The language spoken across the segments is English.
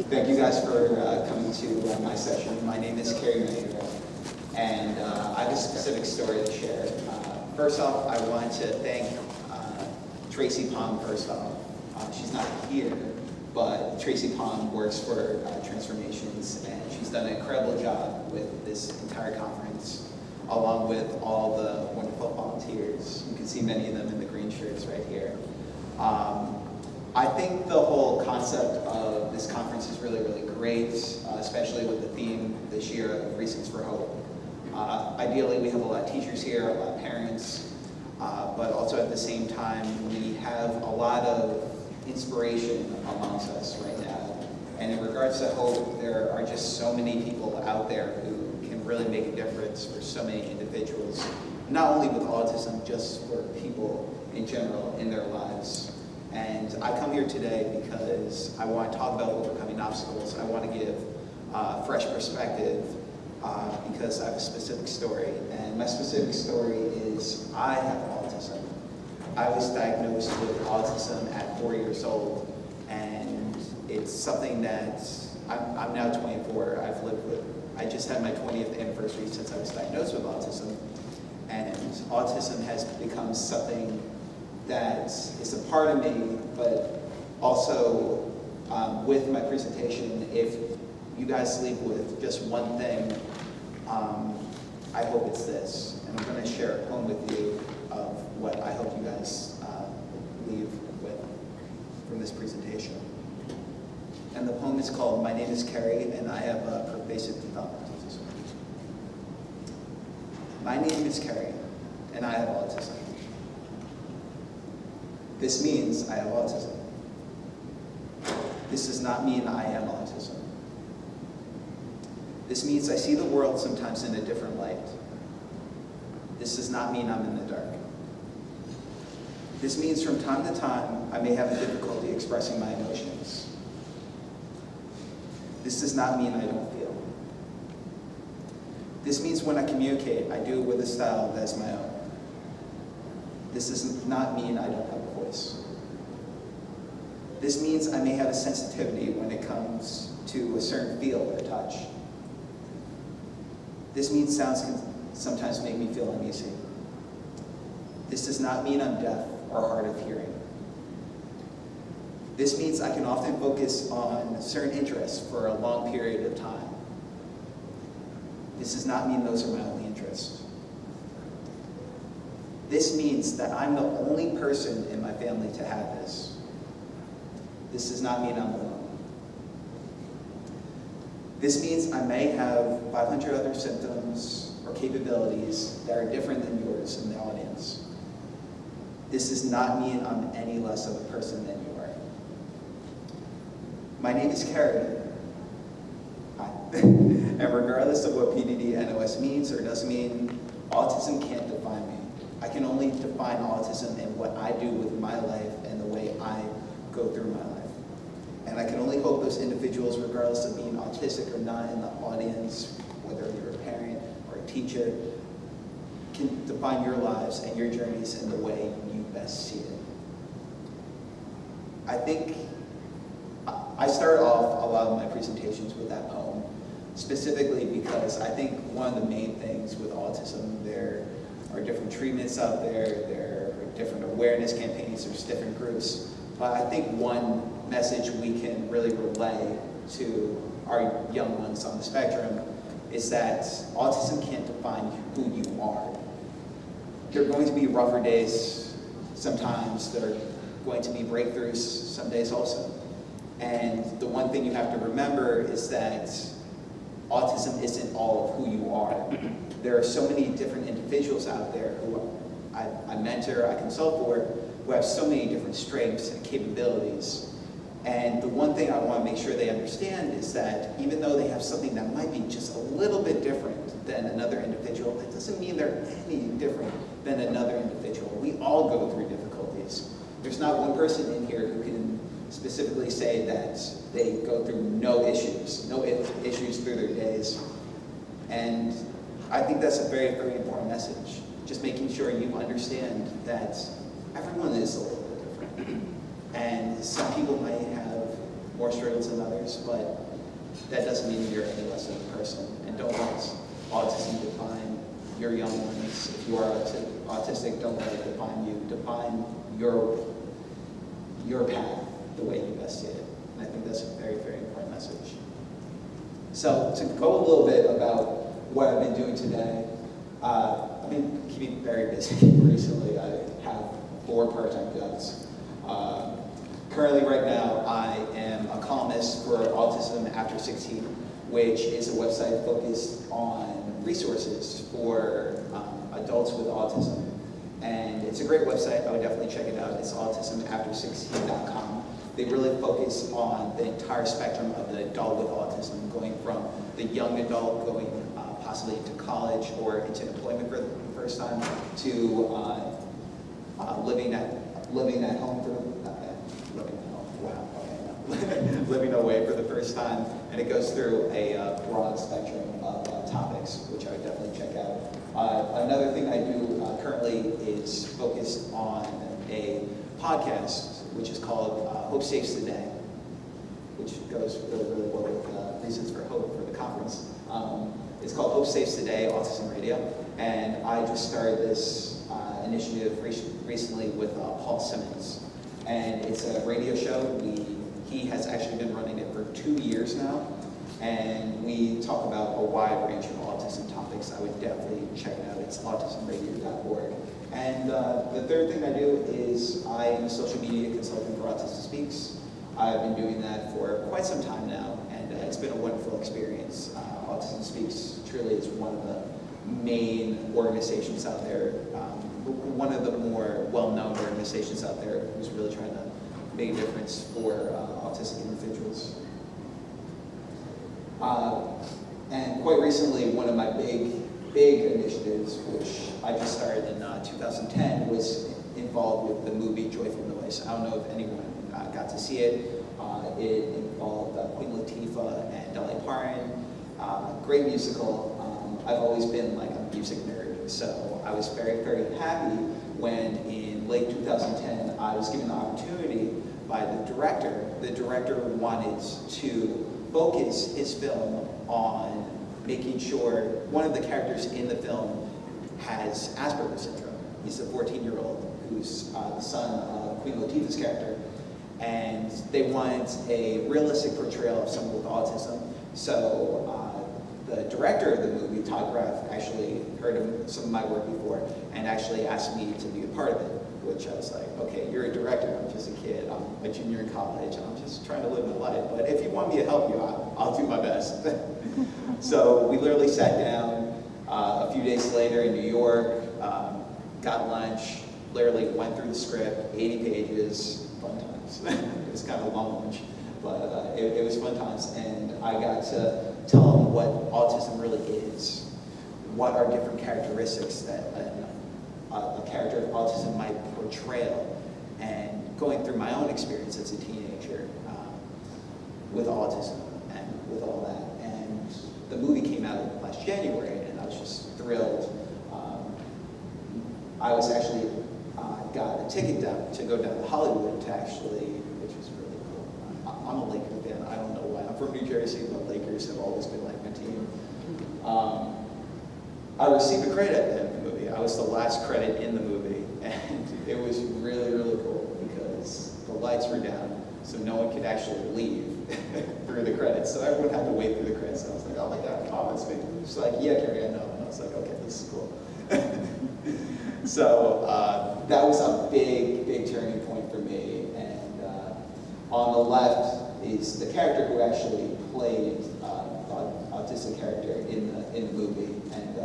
Thank you guys for coming to my session. My name is Kerry Magro, and I have a specific story to share. First off, I want to thank Tracy Palm first off. She's not here, but Tracy Palm works for Transformations, and she's done an incredible job with this entire conference, along with all the wonderful volunteers. You can see many of them in the green shirts right here. I think the whole concept of this conference is really, really great, especially with the theme this year of Reasons for Hope. Ideally, we have a lot of teachers here, a lot of parents, but also at the same time, we have a lot of inspiration amongst us right now. And in regards to hope, there are just so many people out there who can really make a difference for so many individuals, not only with autism, just for people in general in their lives. And I come here today because I want to talk about overcoming obstacles. I want to give fresh perspective because I have a specific story. And my specific story is I have autism. I was diagnosed with autism at 4 years old. And it's something that I'm now 24. I've lived with. I just had my 20th anniversary since I was diagnosed with autism. And autism has become something that is a part of me, but also with my presentation, if you guys leave with just one thing, I hope it's this. And I'm going to share a poem with you of what I hope you guys leave with from this presentation. And the poem is called My Name is Kerry, and I have pervasive developmental disorder. My name is Kerry, and I have autism. This means I have autism. This does not mean I am autism. This means I see the world sometimes in a different light. This does not mean I'm in the dark. This means from time to time, I may have a difficulty expressing my emotions. This does not mean I don't feel. This means when I communicate, I do it with a style that's my own. This does not mean I don't have a voice. This means I may have a sensitivity when it comes to a certain feel or touch. This means sounds can sometimes make me feel uneasy. This does not mean I'm deaf or hard of hearing. This means I can often focus on certain interests for a long period of time. This does not mean those are my only interests. This means that I'm the only person in my family to have this. This does not mean I'm alone. This means I may have 500 other symptoms or capabilities that are different than yours in the audience. This does not mean I'm any less of a person than you are. My name is Kerry. Hi. And regardless of what PDD-NOS means or doesn't mean, autism can't define me. I can only define autism in what I do with my life and the way I go through my life. And I can only hope those individuals, regardless of being autistic or not in the audience, whether you're a parent or a teacher, can define your lives and your journeys in the way you best see it. I think I start off a lot of my presentations with that poem, specifically because I think one of the main things with autism, there are different treatments out there, there are different awareness campaigns, there's different groups, but I think one message we can really relay to our young ones on the spectrum is that autism can't define who you are. There are going to be rougher days sometimes, there are going to be breakthroughs some days also. And the one thing you have to remember is that autism isn't all of who you are. There are so many different individuals out there who I mentor, I consult for, who have so many different strengths and capabilities. And the one thing I want to make sure they understand is that even though they have something that might be just a little bit different than another individual, that doesn't mean they're any different than another individual. We all go through difficulties. There's not one person in here who can specifically say that they go through no issues through their days. And I think that's a very, very important message. Just making sure you understand that everyone is a little bit different. And some people might have more struggles than others, but that doesn't mean you're any less of a person. And don't let autism define your young ones. If you are autistic, don't let it define you. Define your path the way you best see it. And I think that's a very, very important message. So to go a little bit about what I've been doing today, I've been keeping very busy recently. I have 4 part-time jobs. Currently, right now, I am a columnist for Autism After 16, which is a website focused on resources for adults with autism. And it's a great website. I would definitely check it out. It's autismafter16.com. They really focus on the entire spectrum of the adult with autism, going from the young adult going possibly into college or into employment for the first time to living at home for living away for the first time, and it goes through a broad spectrum of topics, which I would definitely check out. Another thing I do currently is focused on a podcast, which is called Hope Saves the Day, which goes really, really well with Reasons for Hope for the conference. It's called Hope Saves the Day, Autism Radio, and I just started this initiative recently with Paul Simmons, and it's a radio show. He has actually been running it for 2 years now, and we talk about a wide range of autism topics. I would definitely check it out. It's autismradio.org. And the third thing I do is I am a social media consultant for Autism Speaks. I've been doing that for quite some time now, and it's been a wonderful experience. Autism Speaks truly is one of the main organizations out there, one of the more well-known organizations out there who's really trying to make a difference for autistic individuals. And quite recently, one of my big initiatives, which I just started in 2010, was involved with the movie Joyful Noise. I don't know if anyone got to see it. It involved Queen Latifah and Dolly Parton. Great musical. I've always been like a music nerd, so I was very, very happy when in late 2010 I was given the opportunity by the director. The director wanted to focus his film on making sure one of the characters in the film has Asperger's syndrome. He's a 14-year-old who's the son of Queen Latifah's character, and they wanted a realistic portrayal of someone with autism. So the director of the movie, Todd Graff, actually heard of some of my work before and actually asked me to be a part of it, which I was like, okay, you're a director, I'm just a kid, I'm a junior in college, and I'm just trying to live my life, but if you want me to help you, I'll do my best. So we literally sat down a few days later in New York, got lunch, literally went through the script, 80 pages, fun times. It was kind of a long lunch, but it was fun times, and I got to tell them what autism really is, what are different characteristics that a character of autism might portray, and going through my own experience as a teenager with autism and with all that. And the movie came out last January, and I was just thrilled. I was actually got a ticket to go down to Hollywood to actually, which was really cool. I'm a Lakers fan. I don't know why. I'm from New Jersey, but Lakers have always been like my team. I received a credit at the end of the movie. I was the last credit in the movie, and it was really, really cool because the lights were down, so no one could actually leave through the credits. So everyone had to wait through the credits. And I was like, oh my God, oh, that's me. She's like, yeah, Kerry, I know. And I was like, okay, this is cool. So that was a big, big turning point for me. And on the left is the character who actually played the autistic character in the movie. And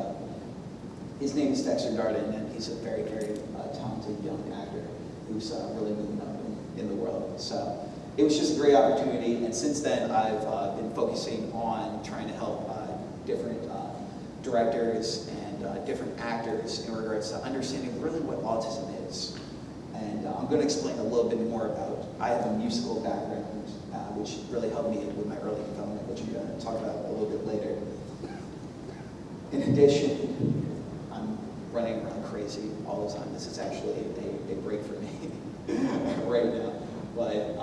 his name is Dexter Darden, and he's a very, very talented young actor who's really moving up in the world. So it was just a great opportunity, and since then I've been focusing on trying to help different directors and different actors in regards to understanding really what autism is. And I'm going to explain a little bit more about, I have a musical background, which really helped me with my early development, which I'm going to talk about a little bit later. In addition, I'm running around crazy all the time. This is actually a break for me right now. But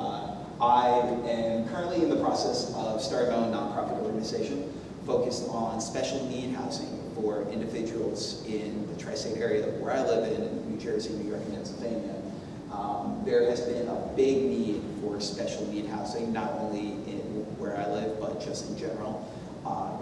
I am currently in the process of starting my own nonprofit organization focused on special need housing for individuals in the tri-state area where I live in New Jersey, New York, and Pennsylvania. There has been a big need for special need housing, not only in where I live, but just in general,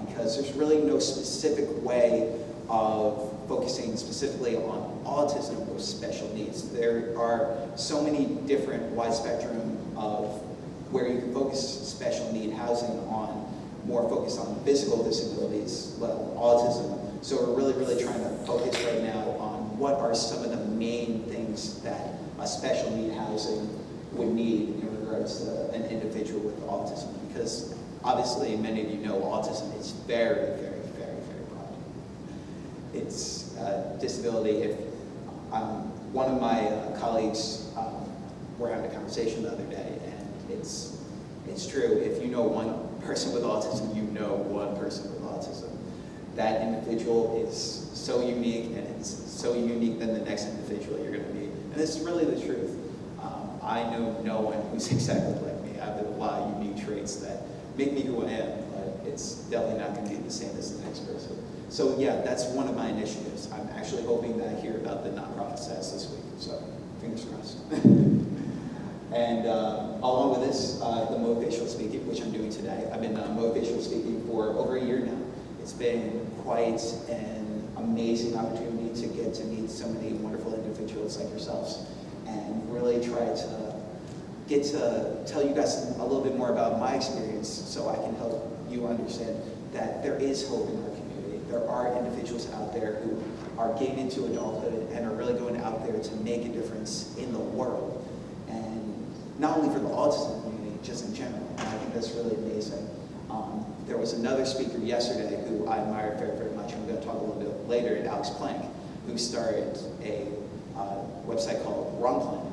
because there's really no specific way of focusing specifically on autism with special needs. There are so many different wide spectrum of where you can focus special need housing on, more focused on physical disabilities, let alone autism. So we're really trying to focus right now on what are some of the main things that a special need housing would need in regards to an individual with autism. Because obviously many of you know autism is very broad. It's a disability. If one of my colleagues were having a conversation the other day, and it's true. If you know one person with autism, you know one person with autism. That individual is so unique, and it's so unique than the next individual you're going to meet. And this is really the truth. I know no one who's exactly like me. I have a lot of unique traits that make me who I am, but it's definitely not going to be the same as the next person. So yeah, that's one of my initiatives. I'm actually hoping that I hear about the nonprofit status this week, so fingers crossed. And along with this, the motivational speaking, which I'm doing today. I've been motivational speaking for over a year now. It's been quite an amazing opportunity to get to meet so many wonderful individuals like yourselves, and really try to get to tell you guys a little bit more about my experience so I can help you understand that there is hope in our community. There are individuals out there who are getting into adulthood and are really going out there to make a difference in the world. And not only for the autism community, just in general. And I think that's really amazing. There was another speaker yesterday who I admire very much. I'm going to talk a little bit later, Alex Plank, who started a website called Wrong Planet.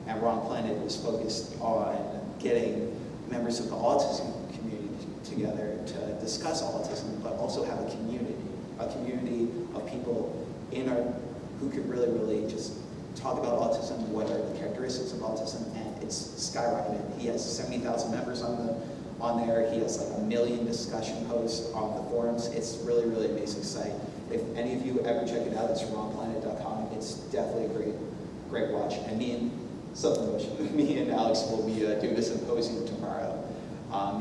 And Wrong Planet was focused on getting members of the autism community together to discuss autism, but also have a community of people in our who could really just talk about autism, what are the characteristics of autism, and it's skyrocketed. He has 70,000 members on there. He has like 1 million discussion posts on the forums. It's really amazing site. If any of you ever check it out, it's wrongplanet.com. It's definitely a great watch. And me and Alex will be doing a symposium tomorrow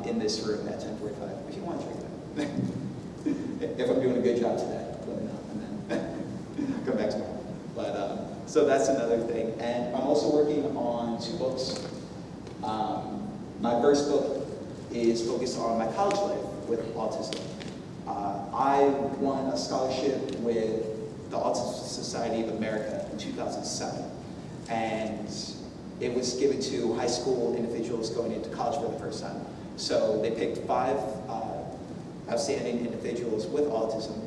in this room at 10:45. If you want to check it out. If I'm doing a good job today, let me know, and then come back tomorrow. But so that's another thing. And I'm also working on 2 books. My first book is focused on my college life with autism. I won a scholarship with the Autism Society of America in 2007. And it was given to high school individuals going into college for the first time. So they picked 5 outstanding individuals with autism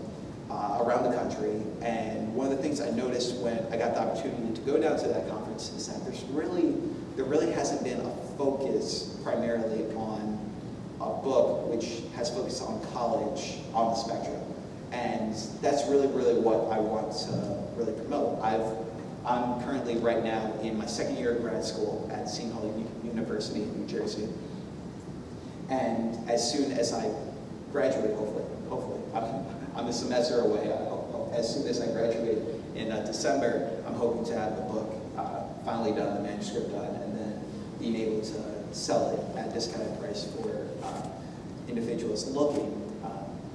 around the country. And one of the things I noticed when I got the opportunity to go down to that conference is that there really hasn't been a focus primarily on a book which has focused on college on the spectrum. And that's really what I want to really promote. I'm currently right now in my 2nd year of grad school at Seton Hall University in New Jersey. And as soon as I graduate, hopefully, I'm a semester away. As soon as I graduate in December, I'm hoping to have the book finally done, the manuscript done, and then being able to sell it at a discounted price for individuals looking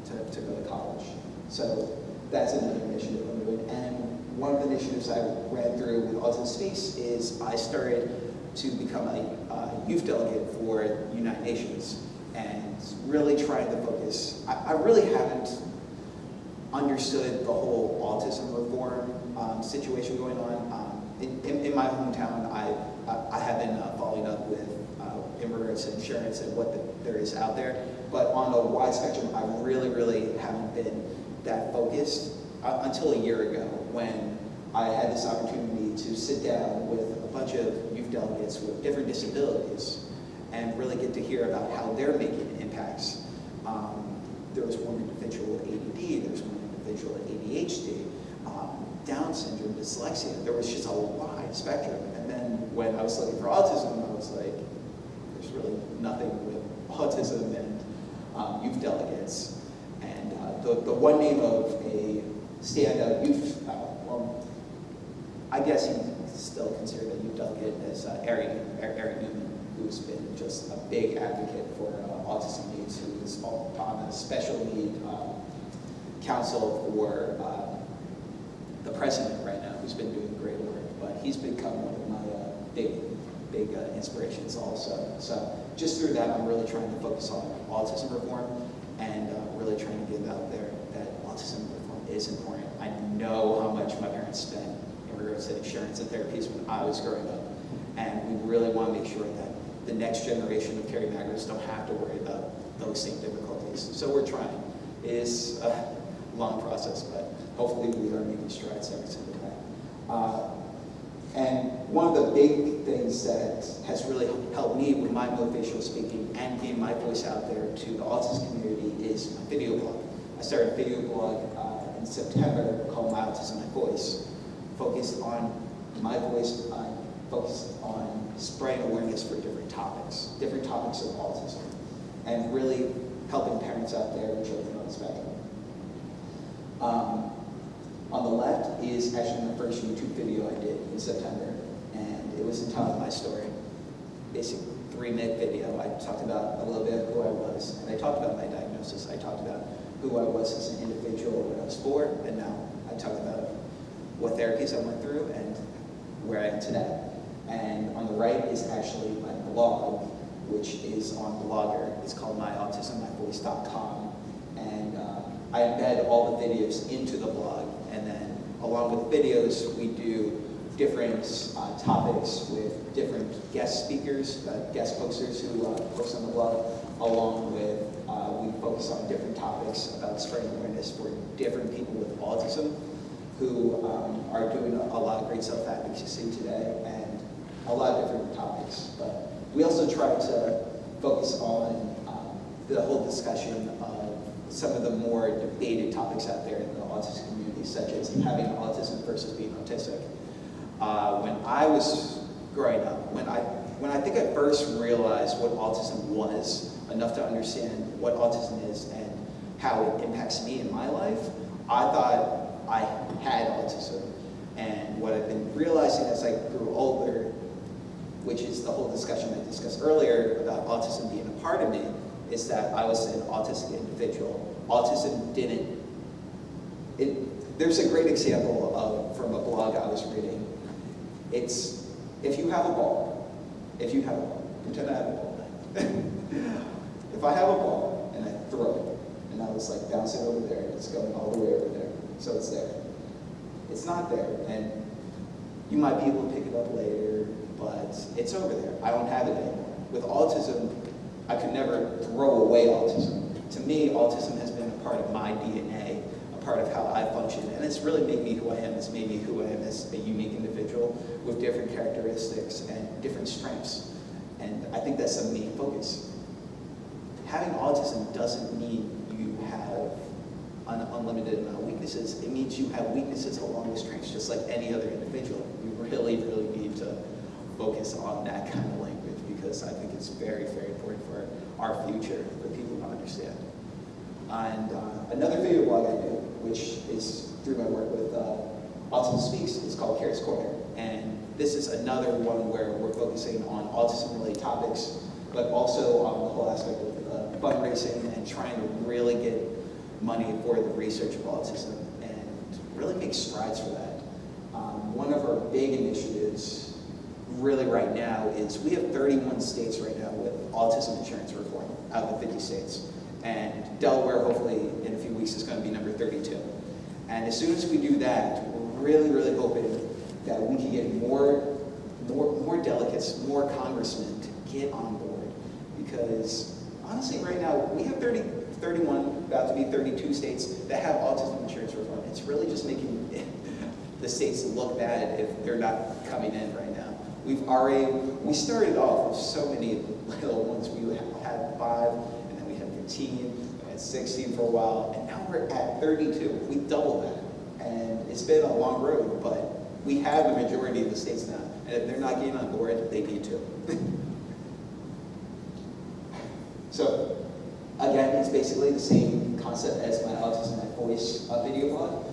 to go to college. So that's another initiative I'm doing. And one of the initiatives I ran through with Autism Speaks is I started to become a youth delegate for the United Nations and really trying to focus. I really haven't understood the whole autism reform situation going on. In my hometown, I have been following up with immigrants and insurance and what there is out there. But on a wide spectrum, I really haven't been that focused until a year ago when I had this opportunity to sit down with a bunch of youth delegates with different disabilities and really get to hear about how they're making impacts. There was one individual with ADD, there was one individual with ADHD, Down syndrome, dyslexia. There was just a wide spectrum. And then when I was looking for autism, I was like, there's really nothing with autism and youth delegates. And the one name of a standout youth, well, I guess he's still considered a youth delegate, is Eric Newman, who's been just a big advocate for autism needs, who is on a special need council for the president right now, who's been doing great work. But he's become one of my big inspirations also. So just through that, I'm really trying to focus on autism reform and really trying to get out there that autism reform is important. I know how much my parents spent in regards to insurance and therapies when I was growing up, and we really want to make sure that the next generation of Kerry Magros don't have to worry about those same difficulties. So we're trying. It is a long process, but hopefully we are making strides every single day. And one of the big things that has really helped me with my motivational speaking and getting my voice out there to the autism community is my video blog. I started a video blog in September called My Autism, My Voice, focused on my voice, focused on spreading awareness for different topics of autism, and really helping parents out there with children on the spectrum. On the left is actually my first YouTube video I did in September, and it was entitled My Story. Basic 3-minute video. I talked about a little bit of who I was, and I talked about my diagnosis. I talked about who I was as an individual when I was 4, and now I talked about what therapies I went through and where I am today. And on the right is actually my blog, which is on Blogger. It's called myautismmyvoice.com, and I embed all the videos into the blog, and then along with videos, we do different topics with different guest speakers, guest posters who post on the blog, along with we focus on different topics about spreading awareness for different people with autism who are doing a lot of great self-advocacy today, and a lot of different topics. But we also try to focus on the whole discussion of some of the more debated topics out there in the autism community, such as having autism versus being autistic. When I was growing up, when I think I first realized what autism was, enough to understand what autism is and how it impacts me in my life, I thought I had autism. And what I've been realizing as I grew older, which is the whole discussion I discussed earlier about autism being a part of me, is that I was an autistic individual. Autism there's a great example from a blog I was reading. It's, if you have a ball, pretend I have a ball. If I have a ball and I throw it, and I was like bouncing over there, and it's going all the way over there, so it's there. It's not there, and you might be able to pick it up later, but it's over there. I don't have it anymore. With autism, I could never throw away autism. To me, autism has been a part of my DNA, a part of how I function, and it's really made me who I am. It's made me who I am as a unique individual with different characteristics and different strengths. And I think that's the main focus. Having autism doesn't mean you have an unlimited amount of weaknesses. It means you have weaknesses along with strengths, just like any other individual. We really, really need to focus on that kind of language, because I think it's very, very important for our future, for people to understand. And another video blog I do, which is through my work with Autism Speaks, is called Kerry's Corner. And this is another one where we're focusing on autism-related topics, but also on the whole aspect of fundraising and trying to really get money for the research of autism and really make strides for that. One of our big initiatives really right now is we have 31 states right now with autism insurance reform out of the 50 states. And Delaware, hopefully, in a few weeks, is going to be number 32. And as soon as we do that, we're really, really hoping that we can get more delegates, more congressmen to get on board. Because honestly, right now, we have 31, about to be 32 states that have autism insurance reform. It's really just making the states look bad if they're not coming in right now. We started off with so many little ones. We had 5, and then we had 15, we had 16 for a while, and now we're at 32. We doubled that, and it's been a long road, but we have the majority of the states now, and if they're not getting on board, they need to. So again, it's basically the same concept as my Autism My Voice video blog,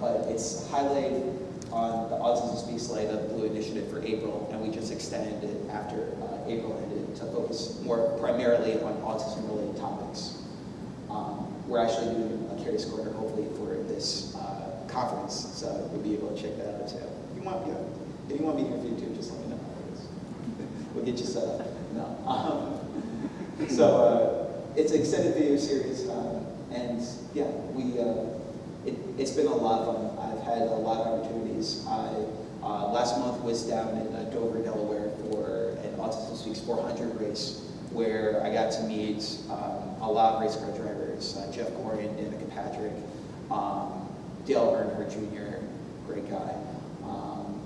but it's highlighted on the Autism Speaks Light of Blue Initiative for April, and we just extended it after April ended to focus more primarily on autism-related topics. We're actually doing a Kerry's Corner, hopefully, for this conference, so you'll be able to check that out too. If you want me here for you too, just let me know how it is. We'll get you set up. No. It's an extended video series, and yeah, it's been a lot of fun. I've had a lot of opportunities. I last month was down in Dover, Delaware for an Autism Speaks 400 race, where I got to meet a lot of race car drivers, Jeff Gorian, Danica Patrick, Dale Earnhardt Jr., great guy,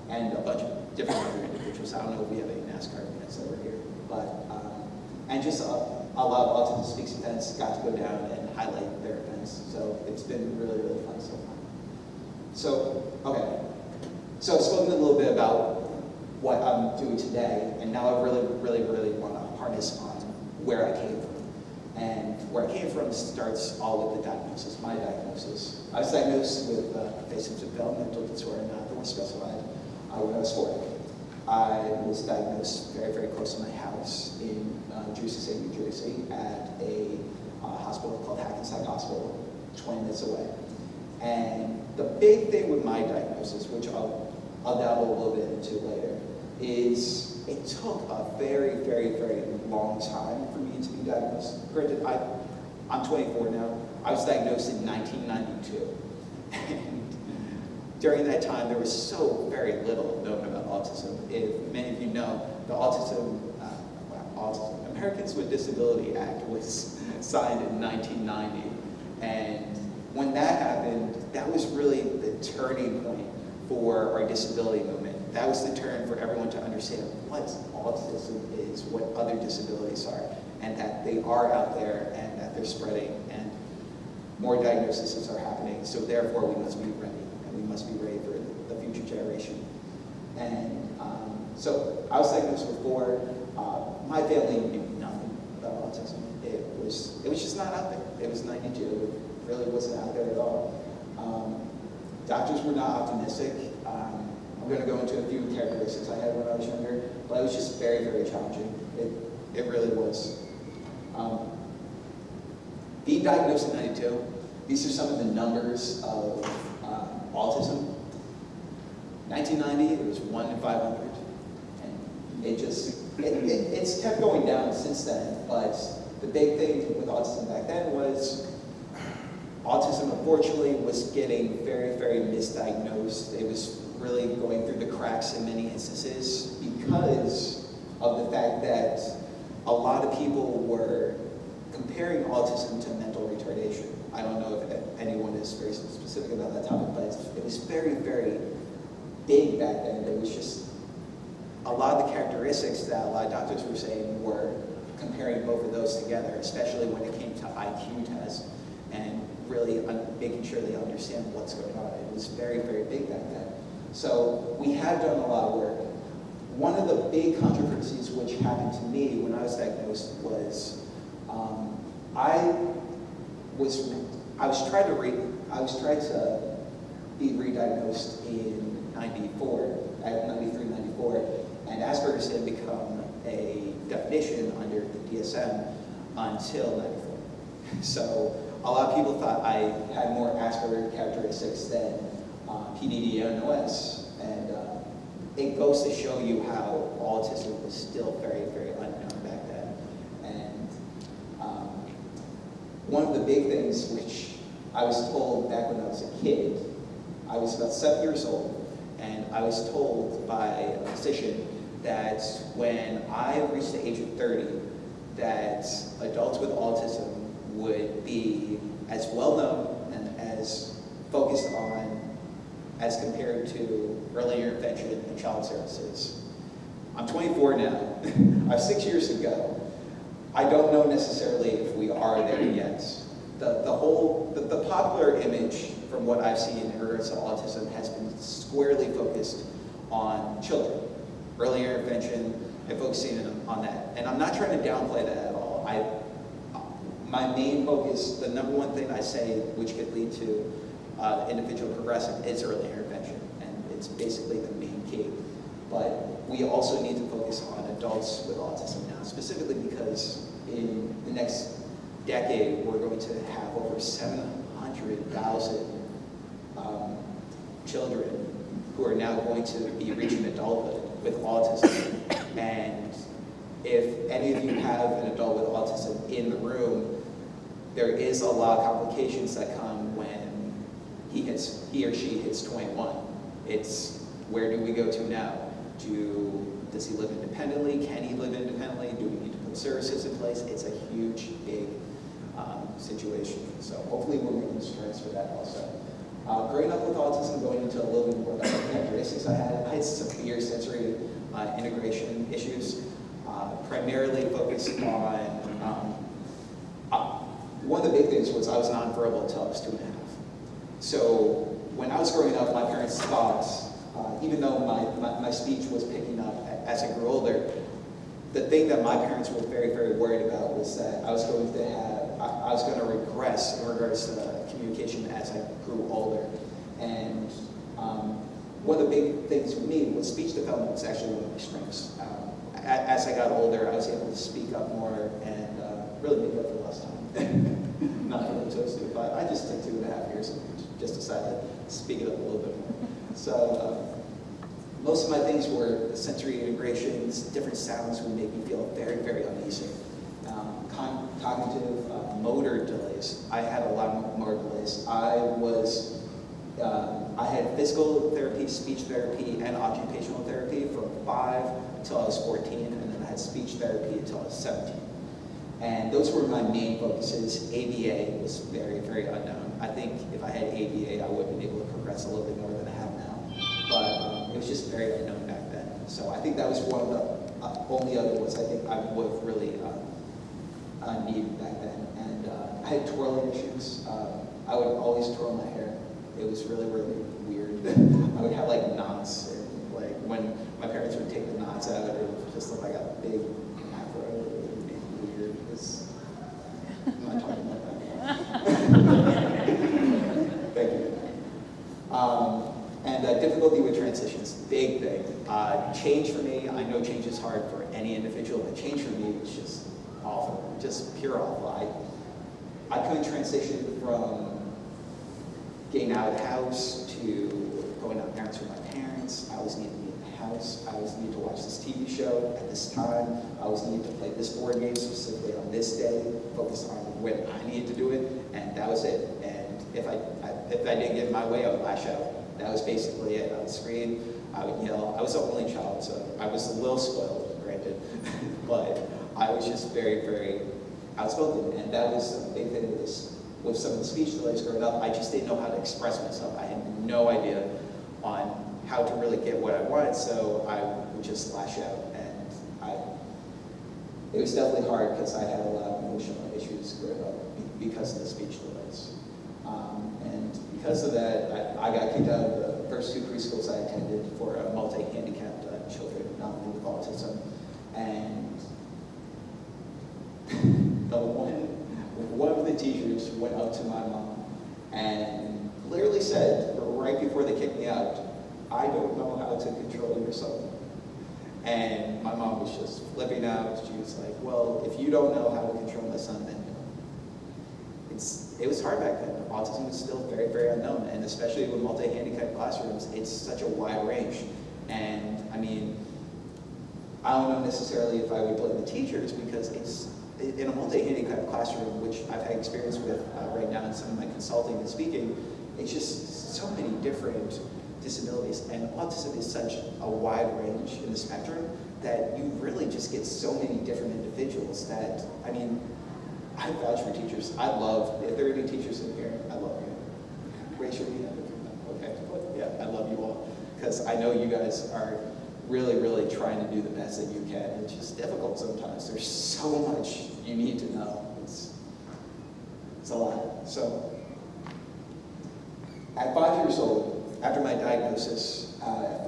and a bunch of different other individuals. I don't know if we have any NASCAR fans over here, but and just a lot of Autism Speaks events, got to go down and highlight their events. So it's been really, really fun so far. So, okay. So I've spoken a little bit about what I'm doing today, and now I really, really, really want to harness on where I came from. And where I came from starts all with the diagnosis, my diagnosis. I was diagnosed with invasive developmental disorder, not the one specified, when I was 4. I was diagnosed very, very close to my house in Jersey City, New Jersey, at a hospital called Hackensack Hospital, 20 minutes away. And the big thing with my diagnosis, which I'll dabble a little bit into later, is it took a very, very, very long time for me to be diagnosed. Granted, I'm 24 now. I was diagnosed in 1992. And during that time, there was so very little known about autism. If many of you know, the Americans with Disability Act was signed in 1990. And when that happened, that was really the turning point for our disability movement. That was the turn for everyone to understand what autism is, what other disabilities are, and that they are out there and that they're spreading and more diagnoses are happening. So therefore, we must be ready, and we must be ready for the future generation. And so I was diagnosed with 4. My family knew nothing about autism. It was just not out there. It was 92. It really wasn't out there at all. Doctors were not optimistic. I'm going to go into a few characteristics I had when I was younger, but it was just very, very challenging. It really was. Being diagnosed in 92, these are some of the numbers of autism. 1990, it was 1 in 500. And it's kept going down since then, but the big thing with autism back then was autism, unfortunately, was getting very, very misdiagnosed. It was really going through the cracks in many instances because of the fact that a lot of people were comparing autism to mental retardation. I don't know if anyone is very specific about that topic, but it was very, very big back then. It was just a lot of the characteristics that a lot of doctors were saying were comparing both of those together, especially when it came to IQ tests and really making sure they understand what's going on. It was very, very big back then. So we have done a lot of work. One of the big controversies which happened to me when I was diagnosed was I was tried to be re-diagnosed in 94, at 93, 94, and Asperger's had become a definition under the DSM until 94. So a lot of people thought I had more Asperger characteristics than PDD and OS, and it goes to show you how autism was still very, very unknown back then. And one of the big things which I was told back when I was a kid, I was about 7 years old, and I was told by a physician that when I reached the age of 30, that adults with autism would be as well known and as focused on as compared to early intervention and child services. I'm 24 now. I have 6 years to go. I don't know necessarily if we are there yet. The popular image from what I've seen in regards to autism has been squarely focused on children, early intervention, and focusing on that. And I'm not trying to downplay that at all. my main focus, the number one thing I say which could lead to individual progressing is early intervention, and it's basically the main key. But we also need to focus on adults with autism now, specifically because in the next decade, we're going to have over 700,000 children who are now going to be reaching adulthood with autism. And if any of you have an adult with autism in the room, there is a lot of complications that come when he or she hits 21. It's, where do we go to now? Does he live independently? Can he live independently? Do we need to put services in place? It's a huge, big situation. So hopefully we're making strides for that also. Growing up with autism, going into a little bit more about the characteristics I had severe sensory integration issues, primarily focused on, one of the big things was I was nonverbal until I was 2.5. So when I was growing up, my parents thought, even though my speech was picking up as I grew older, the thing that my parents were very, very worried about was that I was going to regress in regards to communication as I grew older. And one of the big things for me was speech development was actually one of my strengths. As I got older, I was able to speak up more and really make up for lost time. Not really supposed to, but I just took 2.5 years and just decided to speak it up a little bit more. So most of my things were sensory integrations, different sounds would make me feel very, very uneasy. Cognitive, motor delays. I had a lot of motor delays. I had physical therapy, speech therapy, and occupational therapy from 5 until I was 14, and then I had speech therapy until I was 17. And those were my main focuses. ABA was very, very unknown. I think if I had ABA, I would have been able to progress a little bit more than I have now. But it was just very unknown back then. So I think that was one of the only other ones I think I would have really needed back then. And I had twirling issues. I would always twirl my hair. It was really, really weird. I would have like knots. And, like when my parents would take the knots out, it would just look like a big afro. It would be weird. I'm not talking about that. Thank you. And difficulty with transitions, big thing. Change for me, I know change is hard for any individual, but change for me was just awful, just pure awful. I couldn't transition from getting out of the house to going out parents with my parents. I always needed to be in the house. I always needed to watch this TV show at this time. I always needed to play this board game specifically on this day, focus on when I needed to do it, and that was it. And if I didn't get my way, I would lash out. That was basically it. I would scream, I would yell. I was the only child, so I was a little spoiled, granted, but I was just very, very outspoken, and that was a big thing with some of the speech delays growing up. I just didn't know how to express myself. I had no idea on how to really get what I wanted, so I would just lash out, and it was definitely hard because I had a lot of emotional issues growing up because of the speech delays. And because of that, I got kicked out of the first 2 preschools I attended for multi-handicapped children, not only with autism. And one of the teachers went up to my mom and literally said, right before they kicked me out, "I don't know how to control your son." And my mom was just flipping out. She was like, "Well, if you don't know how to control my son, then it was hard back then. Autism was still very, very unknown, and especially with multi-handicapped classrooms, it's such a wide range. And I mean, I don't know necessarily if I would blame the teachers, because it's in a multi-handicapped classroom, which I've had experience with right now in some of my consulting and speaking, it's just so many different disabilities, and autism is such a wide range in the spectrum that you really just get so many different individuals that, I mean, I vouch for teachers. I love, if there are any teachers in here, I love you. Raise your hand if you're not, okay? Yeah, I love you all, because I know you guys are really, really trying to do the best that you can. It's just difficult sometimes. There's so much you need to know. It's a lot. So, at 5 years old, after my diagnosis, I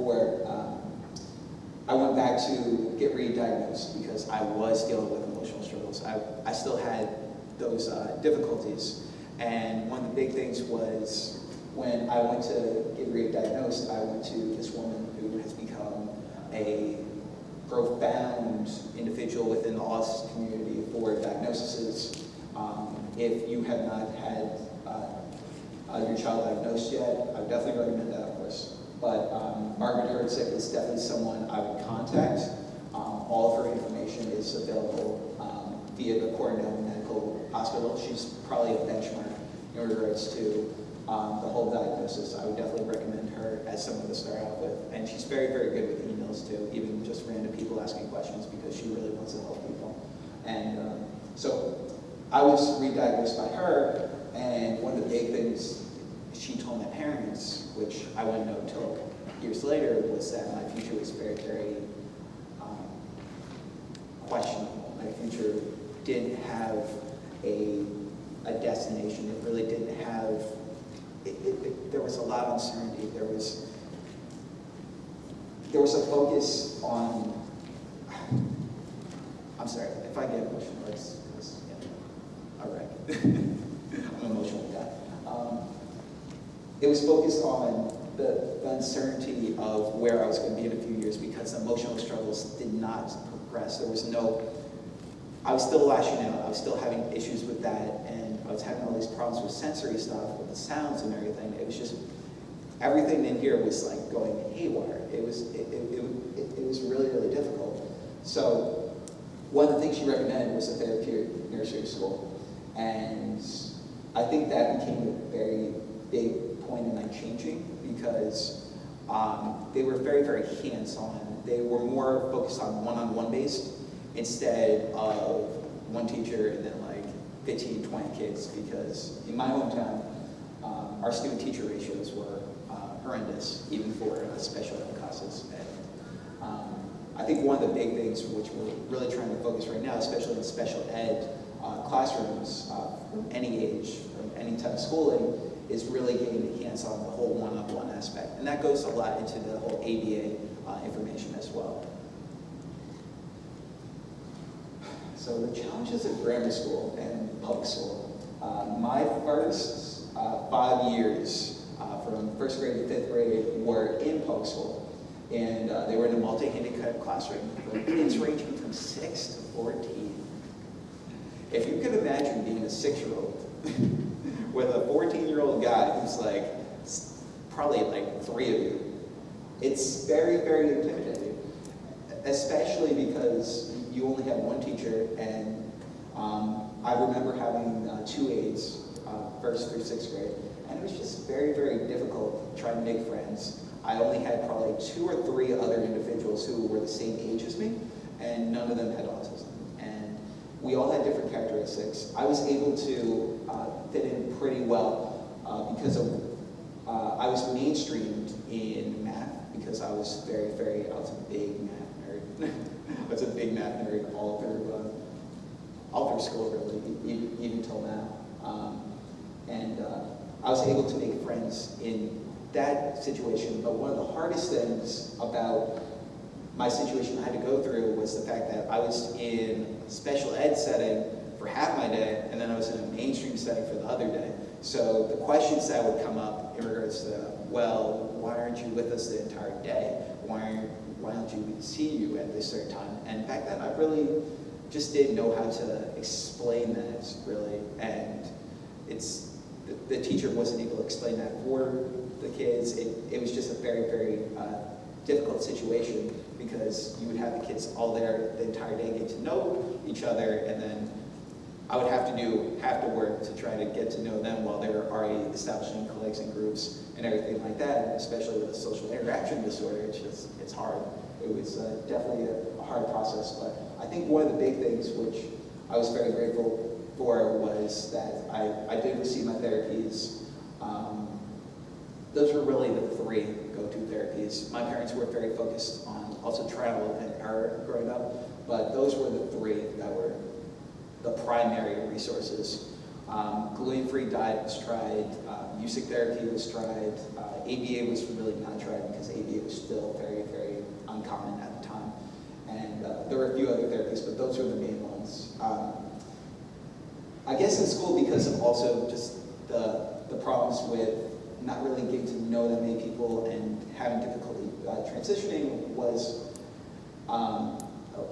went back to get re-diagnosed because I was dealing with emotional struggles. I still had those difficulties. And one of the big things was when I went to get re-diagnosed, I went to this woman who has become a profound individual within the autism community for diagnoses. If you have not had your child diagnosed yet, I would definitely recommend that, of course. But Margaret Herzig is definitely someone I would contact. All of her information is available via the Cornell Medical Hospital. She's probably a benchmark in regards to the whole diagnosis. I would definitely recommend her as someone to start out with. And she's very, very good with emails too, even just random people asking questions, because she really wants to help people. And so I was re-diagnosed by her, and one of the big things she told my parents, which I wouldn't know until years later, was that my future was very, very questionable. My future didn't have a destination. It really didn't have, there was a lot of uncertainty. There was a focus on, I'm sorry, if I get emotional, yeah, all right. I'm emotional with that. It was focused on the uncertainty of where I was going to be in a few years, because the emotional struggles did not progress. There was no, I was still lashing out. I was still having issues with that, and I was having all these problems with sensory stuff, with the sounds and everything. It was just, everything in here was like going haywire. It was really, really difficult. So one of the things she recommended was a therapeutic nursery school. And I think that became a very big point in my changing, because they were very, very hands-on. They were more focused on one-on-one based instead of one teacher and then like 15, 20 kids, because in my hometown, our student-teacher ratios were horrendous, even for special ed classes. And I think one of the big things which we're really trying to focus right now, especially in special ed classrooms from any age, from any type of schooling, is really getting the hands on the whole one-on-one aspect. And that goes a lot into the whole ABA information as well. So the challenges of grammar school and public school. My first 5 years, from first grade to 5th grade, were in public school. And they were in a multi-handicapped classroom for kids ranging from 6 to 14. If you could imagine being a 6-year-old with a 14-year-old guy who's like, probably like 3 of you, it's very, very intimidating, especially because you only have one teacher. And I remember having 2 aides, 1st through 6th grade, and it was just very, very difficult trying to make friends. I only had probably 2 or 3 other individuals who were the same age as me, and none of them had autism. And we all had different characteristics. I was able to fit in pretty well because of, I was mainstreamed in math, because I was very, very, I was a big math nerd. I was a big math nerd all through school, really, even till now. I was able to make friends in that situation, but one of the hardest things about my situation I had to go through was the fact that I was in a special ed setting for half my day, and then I was in a mainstream setting for the other day. So the questions that would come up in regards to, well, why aren't you with us the entire day? Why don't we see you at this certain time? And back then, I really just didn't know how to explain that, really. And the teacher wasn't able to explain that for the kids. It was just a very, very difficult situation, because you would have the kids all there the entire day, get to know each other, and then I would have to do half the work to try to get to know them while they were already establishing colleagues and groups and everything like that. And especially with a social interaction disorder, it's hard. It was definitely a hard process, but I think one of the big things which I was very grateful for was that I did receive my therapies. Those were really the 3 go-to therapies. My parents were very focused on also trial and error growing up, but those were the 3 that were the primary resources. Gluten-free diet was tried, music therapy was tried, ABA was really not tried, because ABA was still very, very uncommon at the time. And there were a few other therapies, but those were the main ones. I guess in school, because of also just the problems with not really getting to know that many people and having difficulty transitioning, was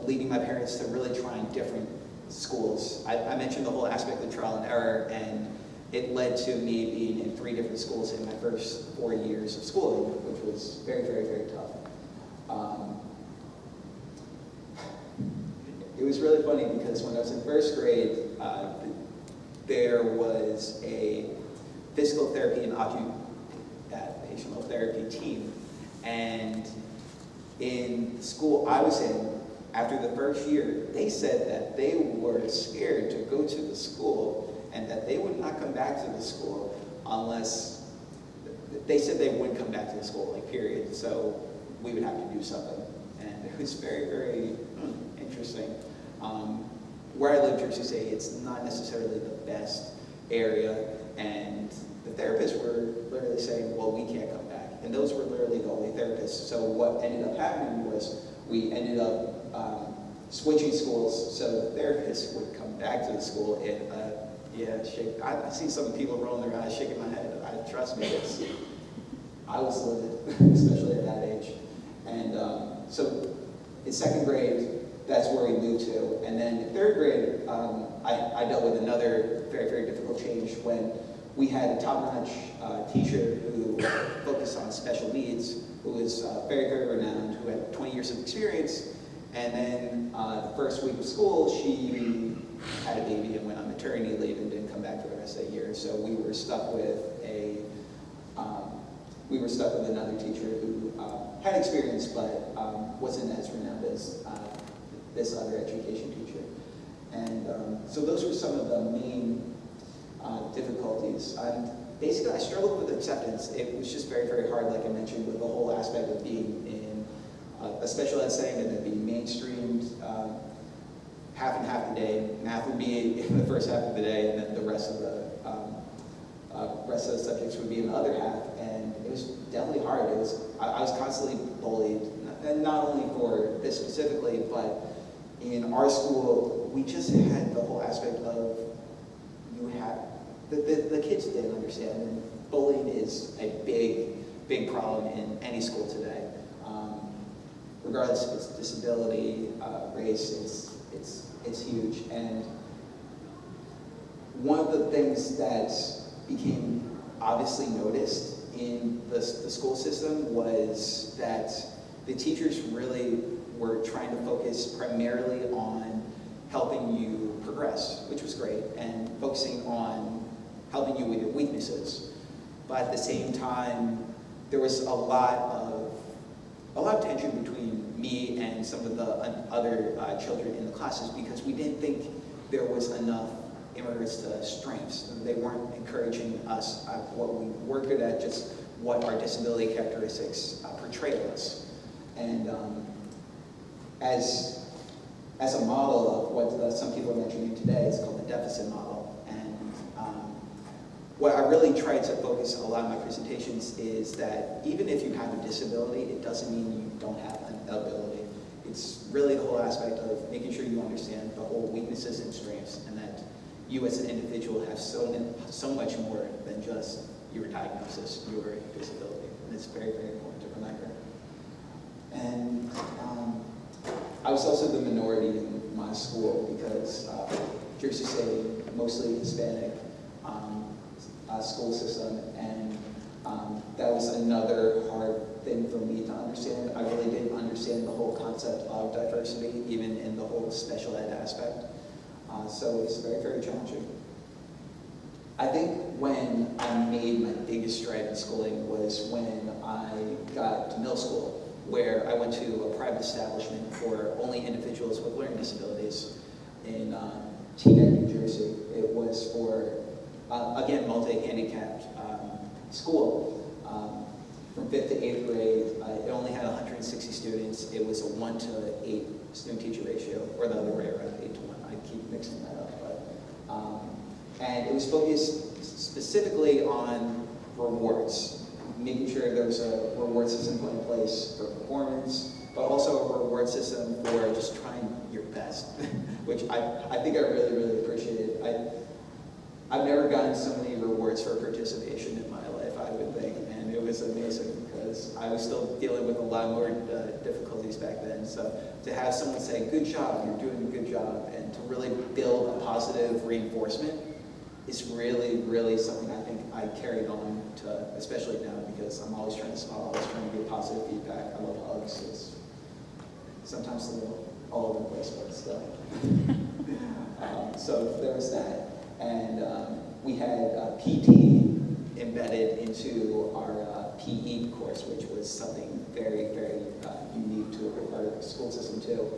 leading my parents to really trying different schools. I mentioned the whole aspect of trial and error, and it led to me being in 3 different schools in my first 4 years of schooling, which was very, very, very tough. It was really funny because when I was in first grade, there was a physical therapy and occupational therapy team. And in the school I was in, after the first year, they said that they were scared to go to the school and that they would not come back to the school unless, they said they wouldn't come back to the school, like period. So we would have to do something. And it was very, very interesting. Where I live, Jersey City, it's not necessarily the best area, and the therapists were literally saying, well, we can't come back. And those were literally the only therapists. So what ended up happening was we ended up switching schools so the therapists would come back to the school. And I see some people rolling their eyes, shaking my head. Trust me, I was livid, especially at that age. And so in second grade, that's where we moved to. And then in third grade, I dealt with another very, very difficult change when we had a top-notch teacher who focused on special needs, who was very, very renowned, who had 20 years of experience. And then the first week of school, she had a baby and went on maternity leave and didn't come back for the rest of the year. So we were stuck with another teacher who had experience, but wasn't as renowned as this other education teacher. And so those were some of the main difficulties. Basically, I struggled with acceptance. It was just very, very hard, like I mentioned, with the whole aspect of being in a special ed setting and then being mainstreamed half and half the day. Math would be in the first half of the day, and then the rest of the subjects would be in the other half. And it was definitely hard. I was constantly bullied, and not only for this specifically, but in our school, we just had the whole aspect of the kids didn't understand, and bullying is a big, big problem in any school today. Regardless of its disability, race, it's huge. And one of the things that became obviously noticed in the school system was that the teachers really were trying to focus primarily on helping you progress, which was great, and focusing on helping you with your weaknesses. But at the same time, there was a lot of tension between me and some of the other children in the classes, because we didn't think there was enough in regards to strengths. They weren't encouraging us what we were good at, just what our disability characteristics portray of us. And as a model of what some people are mentioning today, it's called the deficit model. And what I really try to focus a lot of my presentations is that even if you have a disability, it doesn't mean you don't have an ability. It's really the whole aspect of making sure you understand the whole weaknesses and strengths, and that you as an individual have so much more than just your diagnosis, your disability. And it's very, very important to remember. And I was also the minority in my school because Jersey City, mostly Hispanic school system, and that was another hard thing for me to understand. I really didn't understand the whole concept of diversity, even in the whole special ed aspect. So it's very, very challenging. I think when I made my biggest stride in schooling was when I got to middle school, where I went to a private establishment for only individuals with learning disabilities in Teaneck, New Jersey. It was for, again, multi-handicapped school. From 5th to 8th grade, it only had 160 students. It was a 1 to 8 student-teacher ratio, or the other way around, 8 to 1. I keep mixing that up. But, and it was focused specifically on rewards, making sure there was a reward system put in place for performance, but also a reward system for just trying your best, which I think I really, really appreciated. I've never gotten so many rewards for participation in my life, I would think, and it was amazing because I was still dealing with a lot more difficulties back then. So to have someone say, good job, you're doing a good job, and to really build a positive reinforcement is really, really something I think I carried on to, especially now, because I'm always trying to smile, always trying to give positive feedback. I love hugs. It's sometimes a little all over the place, but still. So there was that. And we had PT embedded into our PE course, which was something very, very unique to our school system too.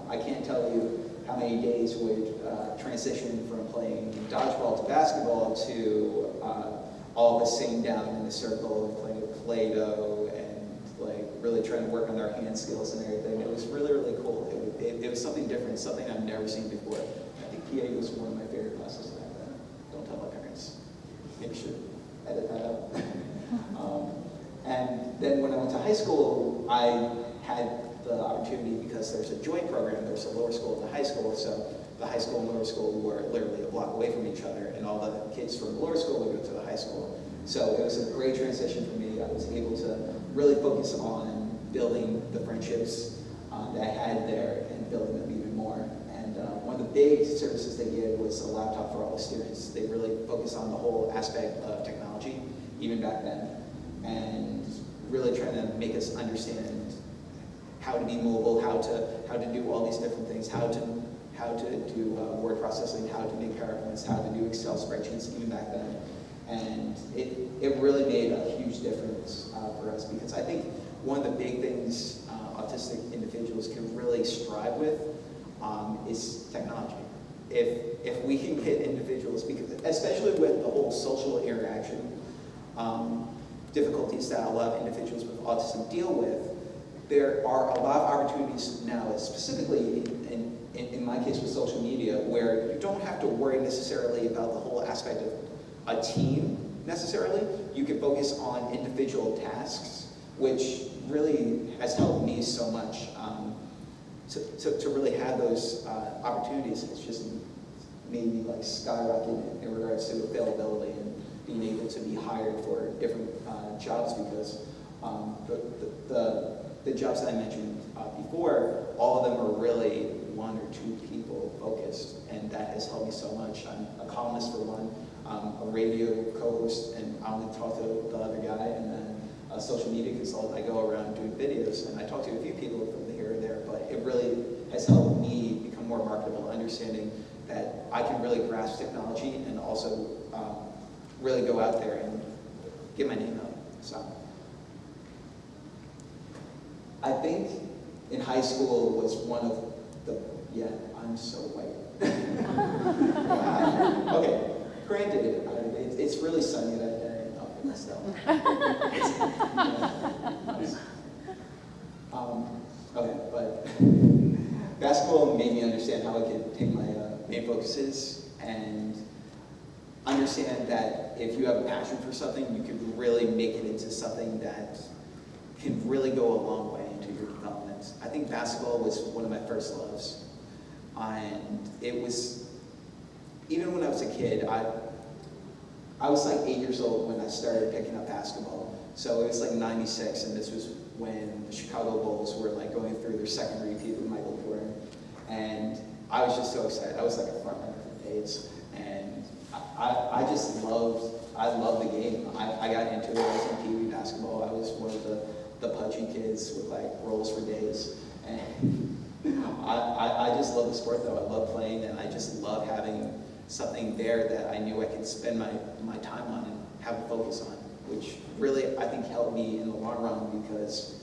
I can't tell you how many days would transition from playing dodgeball to basketball to all of us sitting down in a circle and playing with Play-Doh and like really trying to work on our hand skills and everything. It was really, really cool. It was something different, something I've never seen before. I think PA was one of my favorite classes back then. Don't tell my parents. Maybe should edit that out. And then when I went to high school, I had the opportunity, because there's a joint program, there's a lower school and a high school, so the high school and lower school were literally a block away from each other, and all the kids from the lower school would go to the high school. So it was a great transition for me. I was able to really focus on building the friendships that I had there and building them even more. And one of the big services they gave was a laptop for all the students. They really focused on the whole aspect of technology, even back then, and really trying to make us understand how to be mobile, how to do all these different things, how to do word processing, how to make PowerPoints, how to do Excel spreadsheets even back then. And it really made a huge difference for us, because I think one of the big things autistic individuals can really strive with is technology. If we can get individuals, because especially with the whole social interaction difficulties that a lot of individuals with autism deal with, there are a lot of opportunities now, specifically in my case with social media, where you don't have to worry necessarily about the whole aspect of a team necessarily. You can focus on individual tasks, which really has helped me so much to really have those opportunities. It's just made me like skyrocket in regards to availability and being able to be hired for different jobs, because the jobs that I mentioned before, all of them are really one or two people focused, and that has helped me so much. I'm a columnist for one, a radio co-host, and I only talk to the other guy, and then a social media consultant. I go around doing videos, and I talk to a few people from here and there, but it really has helped me become more marketable, understanding that I can really grasp technology and also really go out there and get my name out. So I think in high school was one of the, yeah, I'm so white. Okay, granted, it's really sunny that day. Okay, so. Okay, but basketball made me understand how I could take my main focuses and understand that if you have a passion for something, you can really make it into something that can really go a long way into your development. I think basketball was one of my first loves. And it was, even when I was a kid, I was like 8 years old when I started picking up basketball. So it was like 96, and this was when the Chicago Bulls were like going through their second repeat with Michael Jordan. And I was just so excited. I was like a front runner for days. And I just loved the game. I got into it. I was in Pee Wee basketball. I was one of the pudgy kids with like rolls for days. And I just love the sport though. I love playing, and I just love having something there that I knew I could spend my time on and have a focus on, which really I think helped me in the long run, because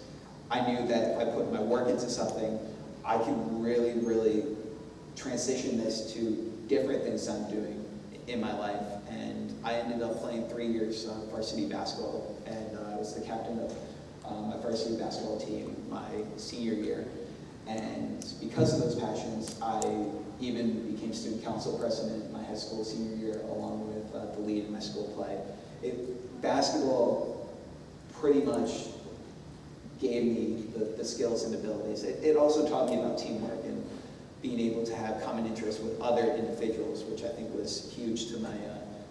I knew that if I put my work into something, I can really, really transition this to different things I'm doing in my life. And I ended up playing 3 years varsity basketball, and I was the captain of my varsity basketball team my senior year. And because of those passions, I even became student council president my high school senior year, along with the lead in my school play. Basketball pretty much gave me the skills and abilities. It also taught me about teamwork, and being able to have common interests with other individuals, which I think was huge to my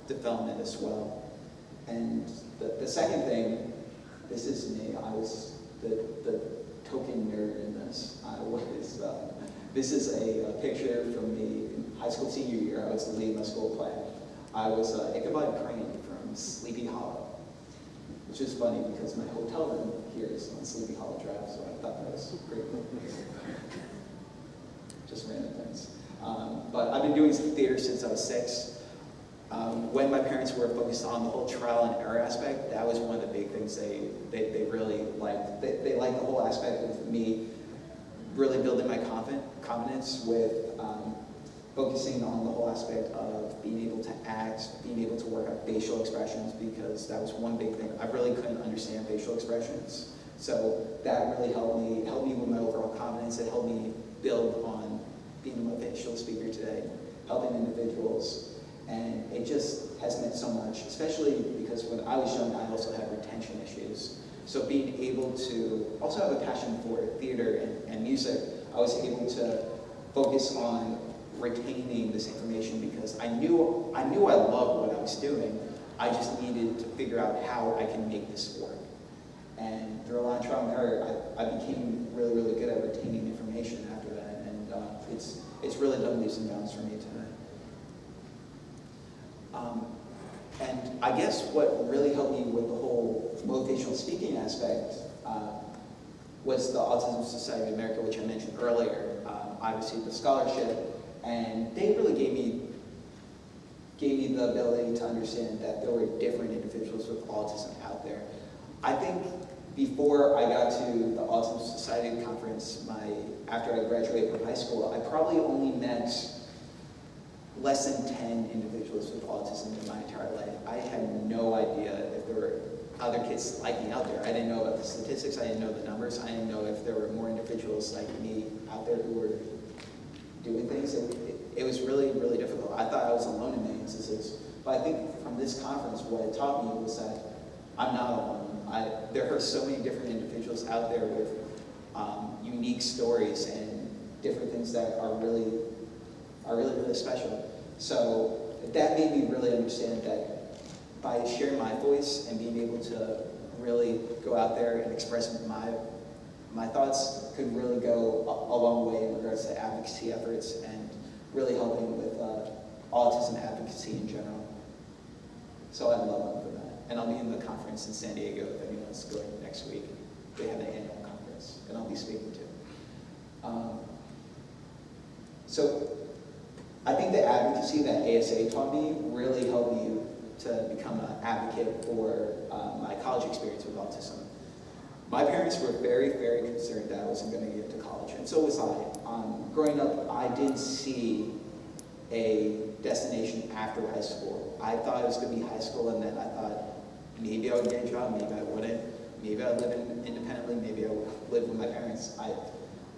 development as well. And the second thing, this is me, I was the token nerd in this. This is a picture from me in high school senior year. I was the lead of my school play. I was Ichabod Crane from Sleepy Hollow, which is funny because my hotel room here is on Sleepy Hollow Drive, so I thought that was great. Just random things. But I've been doing theater since I was 6. When my parents were focused on the whole trial and error aspect, that was one of the big things they really liked. They liked the whole aspect of me really building my confidence with focusing on the whole aspect of being able to act, being able to work on facial expressions, because that was one big thing. I really couldn't understand facial expressions. So that really helped me with my overall confidence. It helped me build on being a motivational speaker today, helping individuals. And it just has meant so much, especially because when I was young, I also had retention issues. So being able to also have a passion for theater and music, I was able to focus on retaining this information because I knew I loved what I was doing. I just needed to figure out how I can make this work. And through a lot of trial and error, I became really, really good at retaining information after that. And it's really done leaps and bounds for me today. And I guess what really helped me with the whole motivational speaking aspect was the Autism Society of America, which I mentioned earlier. I received a scholarship, and they really gave me the ability to understand that there were different individuals with autism out there. I think before I got to the Autism Society Conference, after I graduated from high school, I probably only met less than 10 individuals with autism in my entire life. I had no idea if there were other kids like me out there. I didn't know about the statistics, I didn't know the numbers, I didn't know if there were more individuals like me out there who were doing things. It was really, really difficult. I thought I was alone in many instances. But I think from this conference, what it taught me was that I'm not alone. There are so many different individuals out there with unique stories and different things that are really, really special. So that made me really understand that by sharing my voice and being able to really go out there and express my thoughts could really go a long way in regards to advocacy efforts and really helping with autism advocacy in general. So I'd love them for that. And I'll be in the conference in San Diego if anyone's going next week. They have an annual conference, and I'll be speaking to. So I think the advocacy that ASA taught me really helped me to become an advocate for my college experience with autism. My parents were very, very concerned that I wasn't going to get into college, and so was I. Growing up, I didn't see a destination after high school. I thought it was going to be high school, and then I thought maybe I would get a job, maybe I wouldn't. Maybe I'd live independently, maybe I would live with my parents.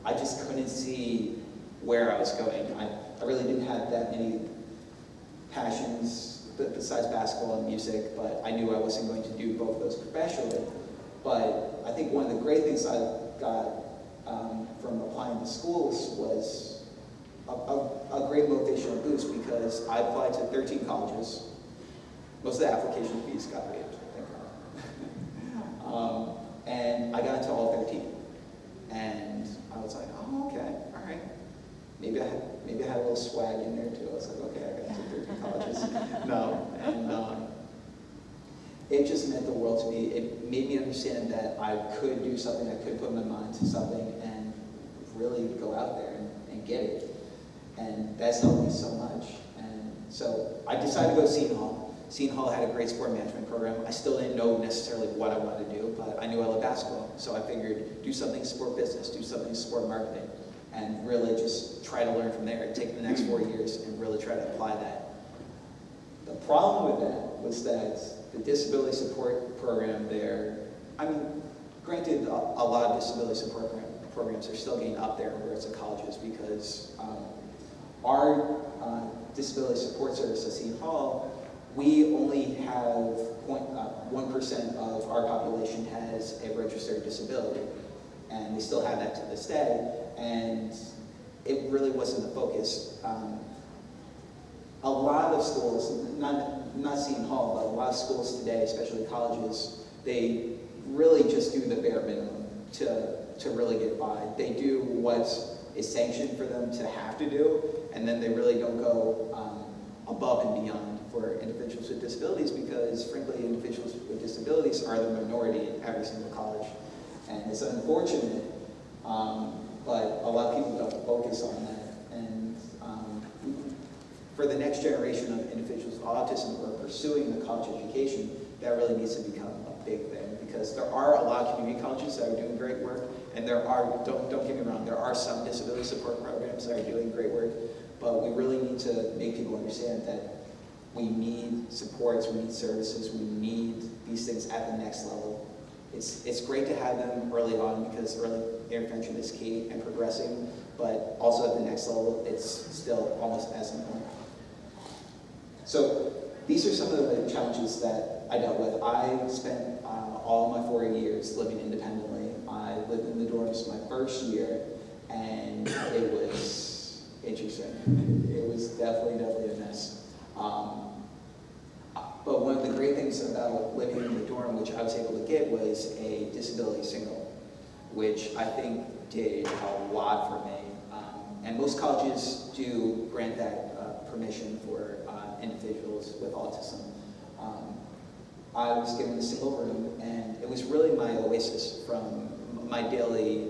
I just couldn't see where I was going. I really didn't have that many passions besides basketball and music, but I knew I wasn't going to do both of those professionally. But I think one of the great things I got from applying to schools was a great motivational boost, because I applied to 13 colleges. Most of the application fees got waived, thank God. And I got into all 13. And I was like, oh, okay, all right. Maybe I had a little swag in there too. I was like, okay, I got into 13 colleges. No, and it just meant the world to me. It made me understand that I could do something, I could put my mind to something and really go out there and get it. And that's helped me so much. And so I decided to go to Seton Hall. Seton Hall had a great sport management program. I still didn't know necessarily what I wanted to do, but I knew I loved basketball. So I figured, do something in sport business, do something in sport marketing, and really just try to learn from there, take the next 4 years and really try to apply that. The problem with that was that the disability support program there, I mean, granted, a lot of disability support programs are still getting up there in regards to colleges, because our disability support service at Seton Hall, we only have 1% of our population has a registered disability, and they still have that to this day. And it really wasn't the focus. A lot of schools, not Seton Hall, but a lot of schools today, especially colleges, they really just do the bare minimum to really get by. They do what is sanctioned for them to have to do, and then they really don't go above and beyond for individuals with disabilities, because frankly, individuals with disabilities are the minority in every single college. And it's unfortunate, but a lot of people don't focus on that. And for the next generation of individuals with autism who are pursuing the college education, that really needs to become a big thing, because there are a lot of community colleges that are doing great work, and there are, don't get me wrong, there are some disability support programs that are doing great work, but we really need to make people understand that we need supports, we need services, we need these things at the next level. It's great to have them early on, because early intervention is key and progressing, but also at the next level, it's still almost as important. So these are some of the challenges that I dealt with. I spent all of my 4 years living independently. I lived in the dorms my first year, and it was interesting. It was definitely a mess. But one of the great things about living in the dorm, which I was able to get, was a disability single, which I think did a lot for me. And most colleges do grant that permission for individuals with autism. I was given a single room, and it was really my oasis from my daily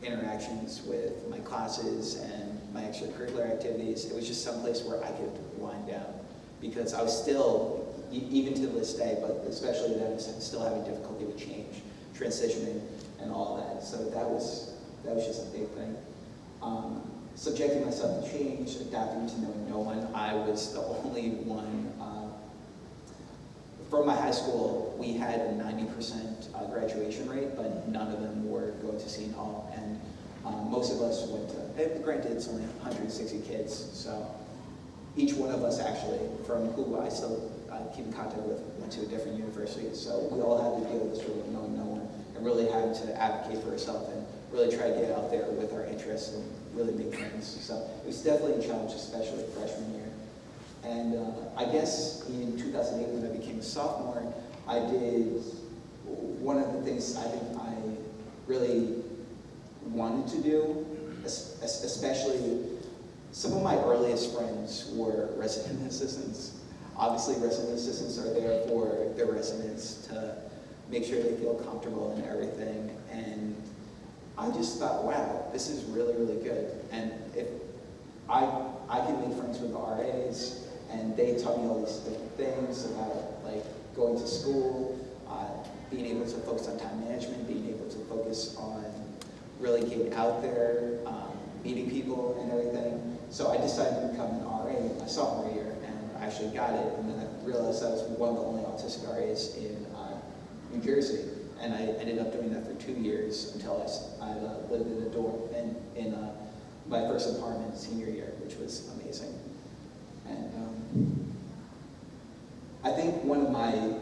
interactions with my classes and my extracurricular activities. It was just someplace where I could wind down, because I was still, even to this day, but especially then, still having difficulty with change, transitioning, and all that. So that was just a big thing. Subjecting myself to change, adapting to knowing no one. I was the only one. From my high school, we had a 90% graduation rate, but none of them were going to Seton Hall, and most of us went to, granted it's only 160 kids, so each one of us actually, from who I still keep in contact with, went to a different university, so we all had to deal with sort of knowing no one, and really having to advocate for ourselves, and really try to get out there with our interests, and really make friends. So it was definitely a challenge, especially freshman year. And I guess in 2008, when I became a sophomore, I did one of the things I think I really wanted to do, especially some of my earliest friends were resident assistants. Obviously, resident assistants are there for their residents to make sure they feel comfortable and everything. And I just thought, wow, this is really, really good. And if I can make friends with RAs, and they taught me all these different things about like going to school, being able to focus on time management, being able to focus on really getting out there, meeting people and everything. So I decided to become an RA my sophomore year, and I actually got it. And then I realized I was one of the only autistic RAs in New Jersey. And I ended up doing that for 2 years until I lived in a dorm in my first apartment senior year, which was amazing. And I think one of my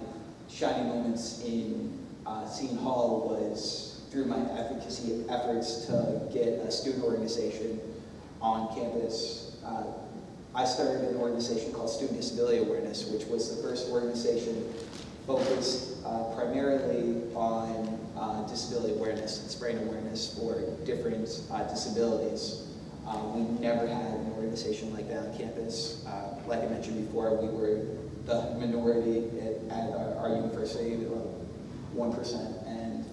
shining moments in Seton Hall was through my advocacy efforts to get a student organization on campus. I started an organization called Student Disability Awareness, which was the first organization focused primarily on disability awareness and spreading awareness for different disabilities. We never had an organization like that on campus. Like I mentioned before, we were the minority at our university, 1%. And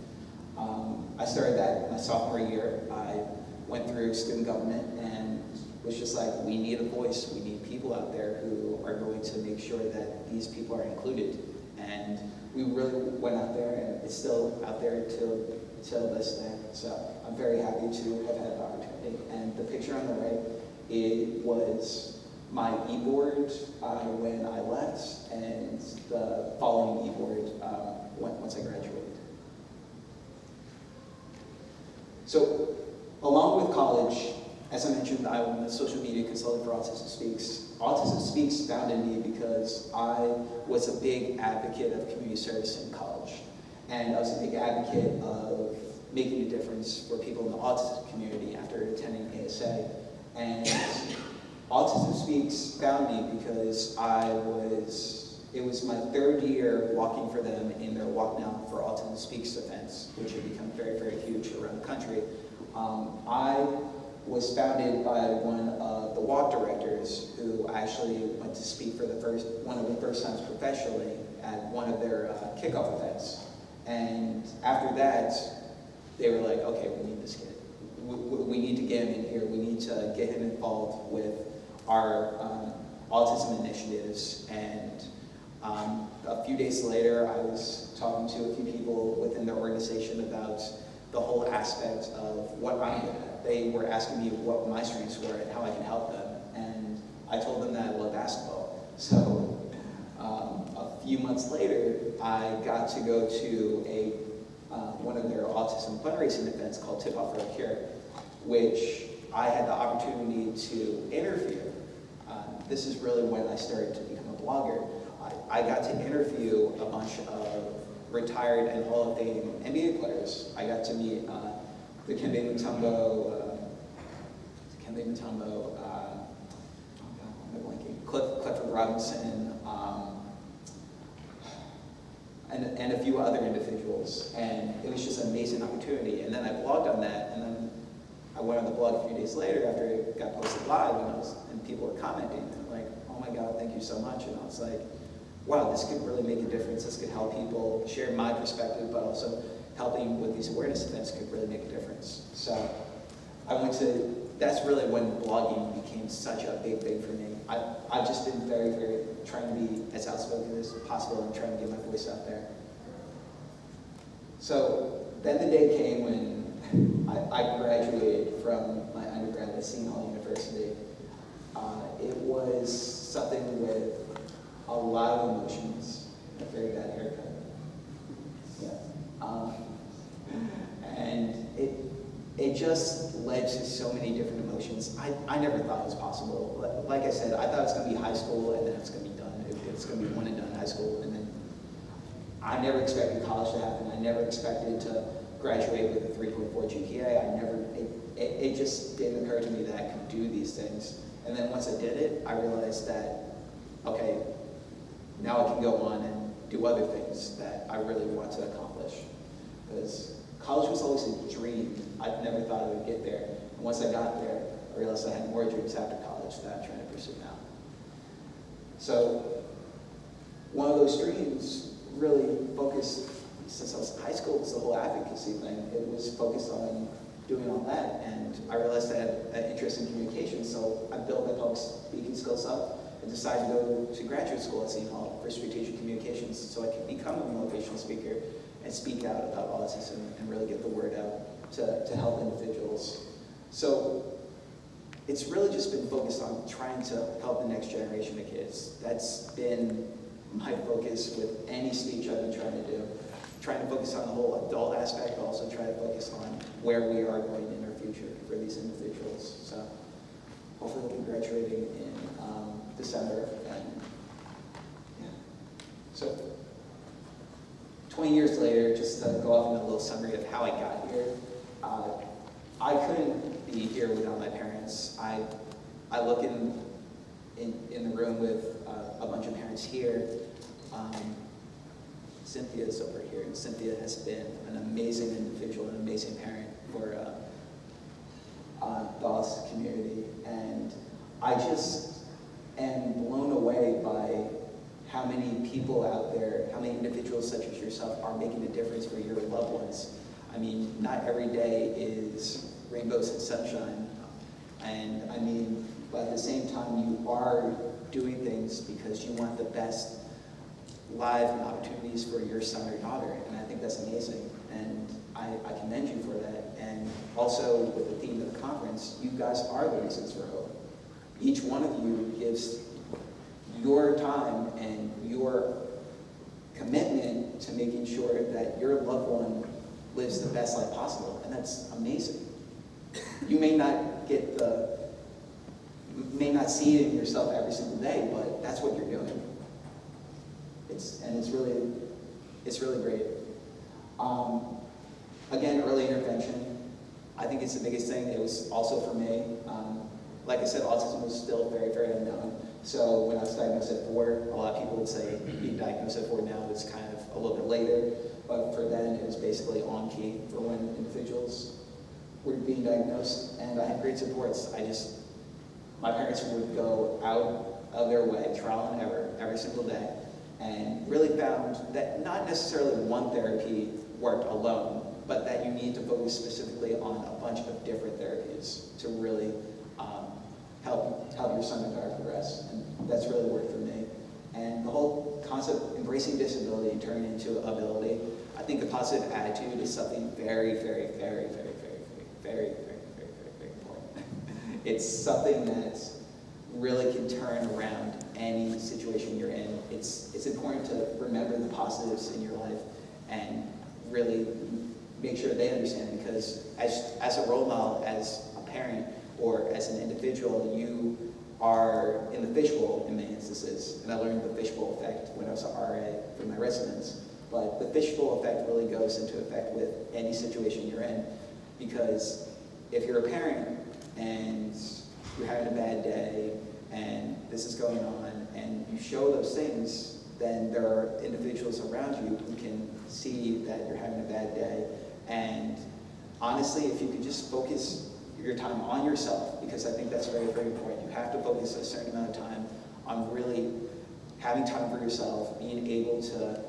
I started that my sophomore year. I went through student government and was just like, we need a voice. We need people out there who are going to make sure that these people are included. And we really went out there, and it's still out there till this day. So I'm very happy to have had the opportunity. And the picture on the right, it was my e-board when I left, and the following e-board once I graduated. So along with college, as I mentioned, I'm a social media consultant for Autism Speaks. Autism Speaks founded me because I was a big advocate of community service in college. And I was a big advocate of making a difference for people in the autism community after attending ASD. say. And Autism Speaks found me because it was my third year walking for them in their Walk Now for Autism Speaks events, which have become very, very huge around the country. I was founded by one of the walk directors who actually went to speak for one of the first times professionally at one of their kickoff events. And after that, they were like, okay, we need this kid. We need to get him in here. We need to get him involved with our autism initiatives. And a few days later, I was talking to a few people within their organization about the whole aspect of what I'm good at. They were asking me what my strengths were and how I can help them. And I told them that I love basketball. So a few months later, I got to go to one of their autism fundraising events called Tip Off for a Cure, which I had the opportunity to interview. This is really when I started to become a blogger. I got to interview a bunch of retired and Hall of Fame NBA players. I got to meet Dikembe Mutombo, Clifford Robinson, and a few other individuals, and it was just an amazing opportunity. And then I blogged on that, and then I went on the blog a few days later after it got posted live, and people were commenting, and like, oh my God, thank you so much. And I was like, wow, this could really make a difference. This could help people share my perspective, but also helping with these awareness events could really make a difference. So that's really when blogging became such a big thing for me. I've just been very, very trying to be as outspoken as possible and trying to get my voice out there. So then the day came when I graduated from my undergrad at Seton Hall University. It was something with a lot of emotions, a very bad haircut. Yeah. And it just led to so many different emotions. I never thought it was possible. Like I said, I thought it was going to be high school and then it's going to be done. It's going to be one and done high school. And then I never expected college to happen. I never expected to graduate with a 3.4 GPA. It just didn't occur to me that I could do these things. And then once I did it, I realized that, okay, now I can go on and do other things that I really want to accomplish. Because college was always a dream. I never thought I would get there. And once I got there, I realized I had more dreams after college that I'm trying to pursue now. So one of those dreams really focused, since I was in high school, was the whole advocacy thing. It was focused on doing all that. And I realized I had an interest in communication, so I built my public speaking skills up and decided to go to graduate school at Seton Hall for strategic communications so I could become a motivational speaker and speak out about autism and really get the word out to help individuals. So it's really just been focused on trying to help the next generation of kids. That's been my focus with any speech I've been trying to do. Trying to focus on the whole adult aspect, but also try to focus on where we are going in our future for these individuals. So hopefully we'll be graduating in December. And yeah. So 20 years later, just to go off on a little summary of how I got here, I couldn't be here without my parents. I look in the room with a bunch of parents here. Cynthia's over here, and Cynthia has been an amazing individual, an amazing parent for the autism community. And I just am blown away by how many people out there, how many individuals such as yourself are making a difference for your loved ones. I mean, not every day is rainbows and sunshine. And I mean, but at the same time, you are doing things because you want the best lives and opportunities for your son or daughter, and I think that's amazing, and I commend you for that. And also with the theme of the conference, you guys are the reasons for hope. Each one of you gives your time and your commitment to making sure that your loved one lives the best life possible, and that's amazing. You may not see it in yourself every single day, but that's what you're doing. It's really great. Again, early intervention. I think it's the biggest thing. It was also for me. Like I said, autism was still very, very unknown. So when I was diagnosed at 4, a lot of people would say being diagnosed at 4 now is kind of a little bit later. But for then, it was basically on key for when individuals were being diagnosed. And I had great supports. My parents would go out of their way, trial and error, every single day, and really found that not necessarily one therapy worked alone, but that you need to focus specifically on a bunch of different therapies to really help your son or daughter progress. And that's really worked for me. And the whole concept of embracing disability and turning it into ability, I think the positive attitude is something very, very, very, very, very, very, very, very, very, very important. It's something that really can turn around any situation you're in. It's important to remember the positives in your life and really make sure they understand, because as a role model, as a parent, or as an individual, you are in the fishbowl in many instances. And I learned the fishbowl effect when I was an RA for my residents. But the fishbowl effect really goes into effect with any situation you're in, because if you're a parent and you're having a bad day and this is going on and you show those things, then there are individuals around you who can see that you're having a bad day. And honestly, if you could just focus your time on yourself, because I think that's very, very important. You have to focus a certain amount of time on really having time for yourself, being able to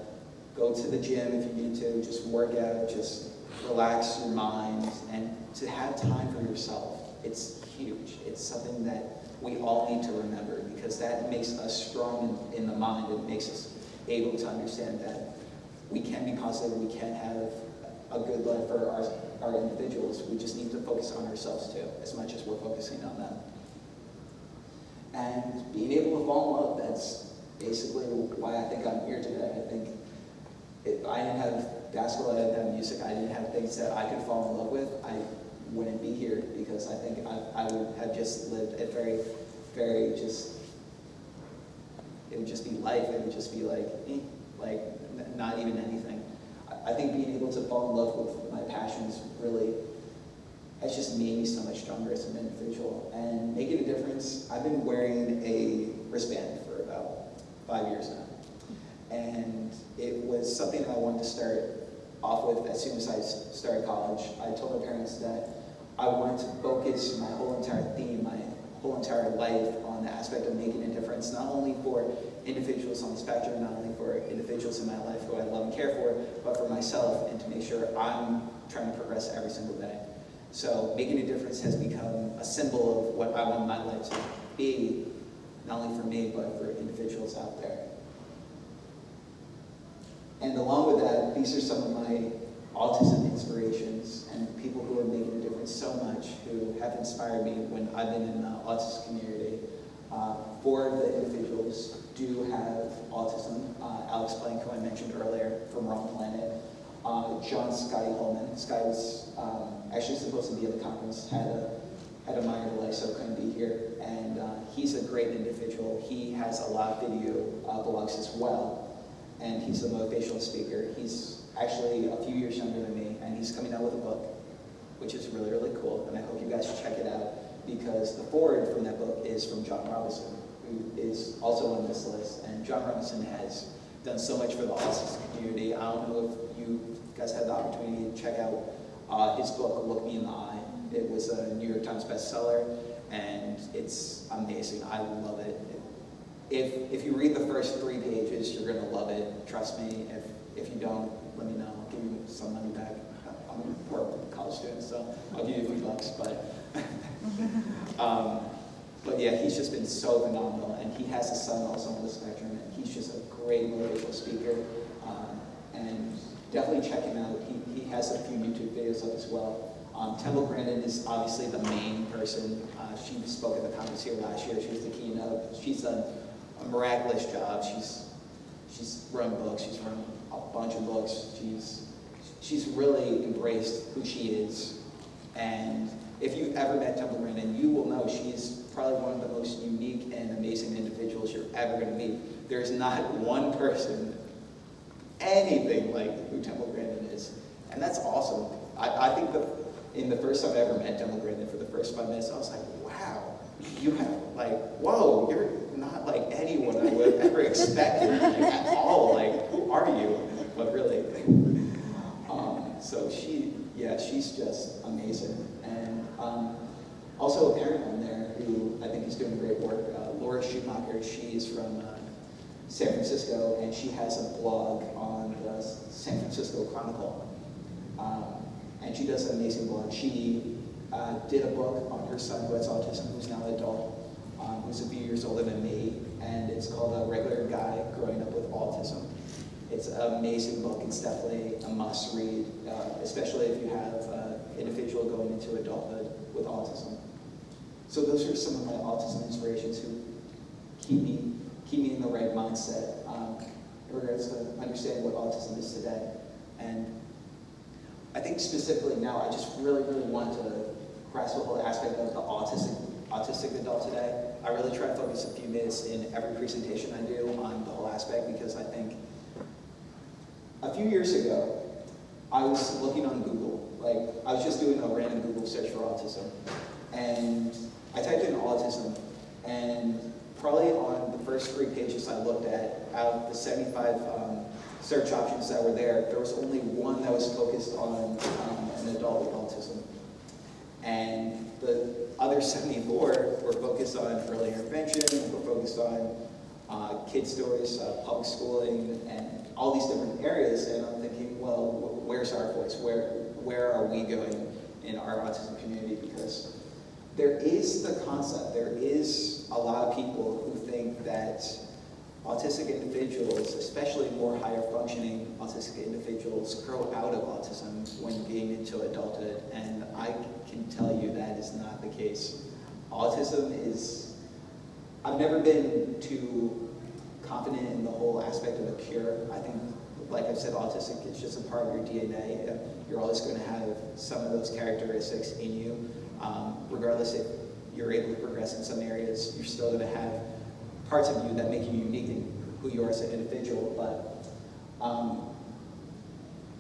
go to the gym if you need to, just work out, just relax your mind, and to have time for yourself. It's huge. It's something that we all need to remember, because that makes us strong in the mind. It makes us able to understand that we can be positive, we can have a good life for our individuals. We just need to focus on ourselves too, as much as we're focusing on them. And being able to fall in love, that's basically why I think I'm here today. I think if I didn't have basketball, I didn't have music, I didn't have things that I could fall in love with, I wouldn't be here, because I think I would have just lived a very, very it would just be life. It would just be like not even anything. I think being able to fall in love with my passions really has just made me so much stronger as an individual and making a difference. I've been wearing a wristband for about 5 years now. And it was something that I wanted to start off with as soon as I started college. I told my parents that I wanted to focus my whole entire theme, my whole entire life on the aspect of making a difference, not only for individuals on the spectrum, not only for individuals in my life who I love and care for, but for myself, and to make sure I'm trying to progress every single day. So making a difference has become a symbol of what I want my life to be, not only for me, but for individuals out there. And along with that, these are some of my autism inspirations and people who are making a difference so much, who have inspired me when I've been in the autism community. 4 of the individuals do have autism. Alex Plank, who I mentioned earlier, from Wrong Planet. John Scotty Holman. Sky was actually supposed to be at the conference, had a minor delay, so couldn't be here. And he's a great individual. He has a lot of video blogs as well. And he's a motivational speaker. He's actually a few years younger than me, and he's coming out with a book, which is really, really cool. And I hope you guys should check it out, because the foreword from that book is from John Robinson, who is also on this list. And John Robinson has done so much for the autism community. I don't know if you guys had the opportunity to check out his book, Look Me in the Eye. It was a New York Times bestseller, and it's amazing. I love it. If you read the first 3 pages, you're going to love it. Trust me. If you don't, let me know. I'll give you some money back. I'm a poor college student, so I'll give you a few bucks. But yeah, he's just been so phenomenal, and he has a son also on the spectrum, and he's just a great motivational speaker. And definitely check him out. He has a few YouTube videos up as well. Temple Grandin is obviously the main person. She spoke at the conference here last year. She was the keynote. She's done a miraculous job. She's run books. She's run a bunch of books. She's really embraced who she is. And if you've ever met Temple Grandin, you will know she's probably one of the most unique and amazing individuals you're ever going to meet. There's not one person anything like who Temple Grandin is. And that's awesome. I think in the first time I ever met Demogran, for the first 5 minutes, I was like, wow, you have, like, whoa, you're not like anyone I would have ever expected, like, at all. Like, who are you? But really. So she's just amazing. And also a parent on there who I think is doing great work, Laura Schumacher. She is from San Francisco, and she has a blog on the San Francisco Chronicle. And she does an amazing blog. She did a book on her son who has autism, who's now an adult, who's a few years older than me, and it's called A Regular Guy Growing Up with Autism. It's an amazing book. It's definitely a must-read, especially if you have an individual going into adulthood with autism. So those are some of my autism inspirations who keep me in the right mindset in regards to understanding what autism is today. And I think specifically now, I just really, really want to grasp the whole aspect of the autistic adult today. I really try to focus a few minutes in every presentation I do on the whole aspect, because I think a few years ago, I was looking on Google. Like, I was just doing a random Google search for autism. And I typed in autism, and probably on the first 3 pages I looked at, out of the 75 search options that were there was only one that was focused on an adult with autism. And the other 74 were focused on early intervention, were focused on kid stories, public schooling, and all these different areas. And I'm thinking, well, where's our voice? Where are we going in our autism community? Because there is the concept, there is a lot of people who think that autistic individuals, especially more higher functioning autistic individuals, grow out of autism when getting into adulthood, and I can tell you that is not the case. Autism is, I've never been too confident in the whole aspect of a cure. I think, like I've said, autistic is just a part of your DNA. You're always going to have some of those characteristics in you. Regardless if you're able to progress in some areas, you're still going to have parts of you that make you unique in who you are as an individual. But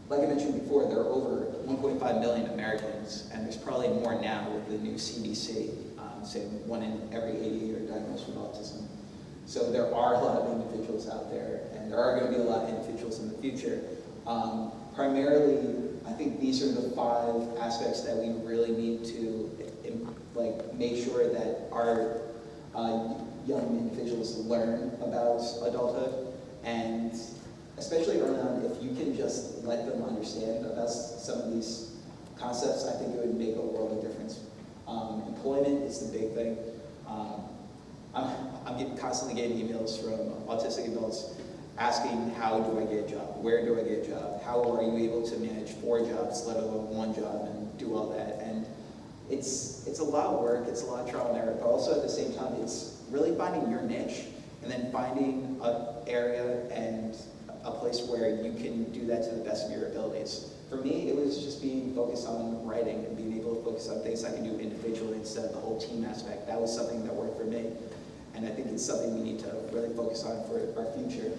like I mentioned before, there are over 1.5 million Americans, and there's probably more now with the new CDC, saying 1 in every 80 are diagnosed with autism. So there are a lot of individuals out there, and there are going to be a lot of individuals in the future. Primarily, I think these are the 5 aspects that we really need to make sure that our young individuals learn about adulthood, and especially early on, if you can just let them understand about some of these concepts, I think it would make a world of difference. Employment is the big thing. I'm constantly getting emails from autistic adults asking, how do I get a job? Where do I get a job? How are you able to manage 4 jobs, let alone 1 job, and do all that? And it's a lot of work, it's a lot of trial and error, but also at the same time, it's really finding your niche, and then finding an area and a place where you can do that to the best of your abilities. For me, it was just being focused on writing and being able to focus on things I can do individually instead of the whole team aspect. That was something that worked for me, and I think it's something we need to really focus on for our future,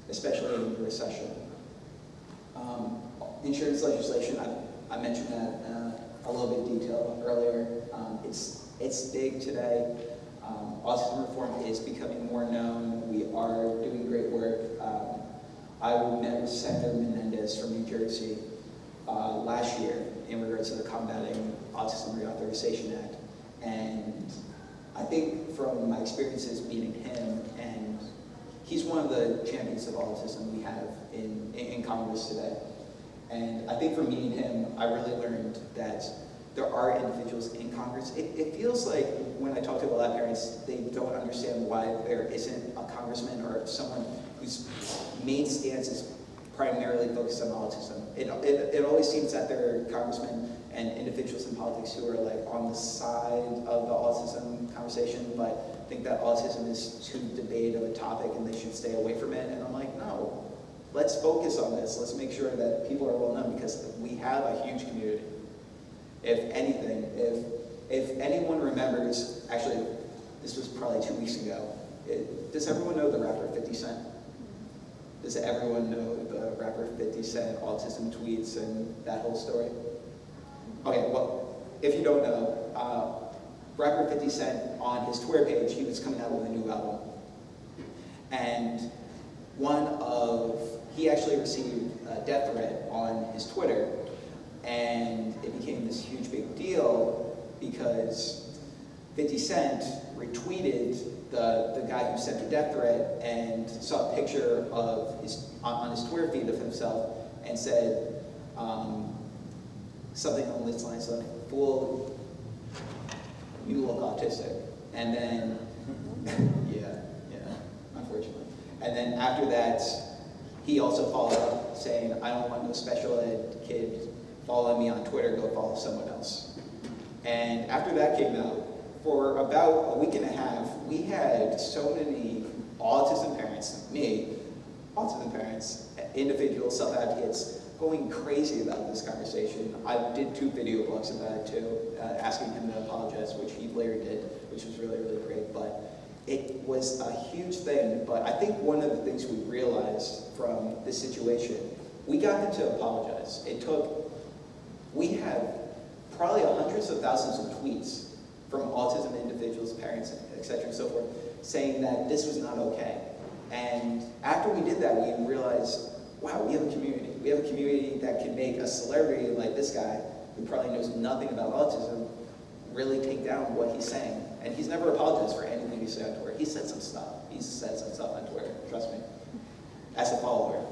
especially in the recession. Insurance legislation, I mentioned that a little bit detailed earlier. It's big today. Autism reform is becoming more known. We are doing great work. I met with Senator Menendez from New Jersey last year in regards to the Combating Autism Reauthorization Act. And I think from my experiences meeting him, and he's one of the champions of autism we have in Congress today. And I think from meeting him, I really learned that there are individuals in Congress. It feels like when I talk to a lot of parents, they don't understand why there isn't a congressman or someone whose main stance is primarily focused on autism. It always seems that there are congressmen and individuals in politics who are like on the side of the autism conversation, but think that autism is too debated of a topic and they should stay away from it. And I'm like, no, let's focus on this. Let's make sure that people are well known, because we have a huge community. If anything, if anyone remembers, actually, this was probably 2 weeks ago, does everyone know the rapper 50 Cent? Does everyone know the rapper 50 Cent, autism tweets, and that whole story? Okay, well, if you don't know, rapper 50 Cent, on his Twitter page, he was coming out with a new album. And he actually received a death threat on his Twitter, and it became this huge big deal because 50 Cent retweeted the guy who sent the death threat and saw a picture of on his Twitter feed of himself and said something along these lines of, "Fool, you look autistic." And then, yeah, unfortunately. And then after that, he also followed up saying, "I don't want no special ed kid following me on Twitter, go follow someone else." And after that came out, for about a week and a half, we had so many autism parents, autism parents, individuals, self-advocates, going crazy about this conversation. I did 2 video blogs about it too, asking him to apologize, which he later did, which was really, really great. But it was a huge thing. But I think one of the things we realized from this situation, we got him to apologize. We have probably hundreds of thousands of tweets from autism individuals, parents, etc. and so forth, saying that this was not okay. And after we did that, we realized, wow, we have a community. We have a community that can make a celebrity like this guy, who probably knows nothing about autism, really take down what he's saying. And he's never apologized for anything he said on Twitter. He said some stuff. He's said some stuff on Twitter, trust me, as a follower.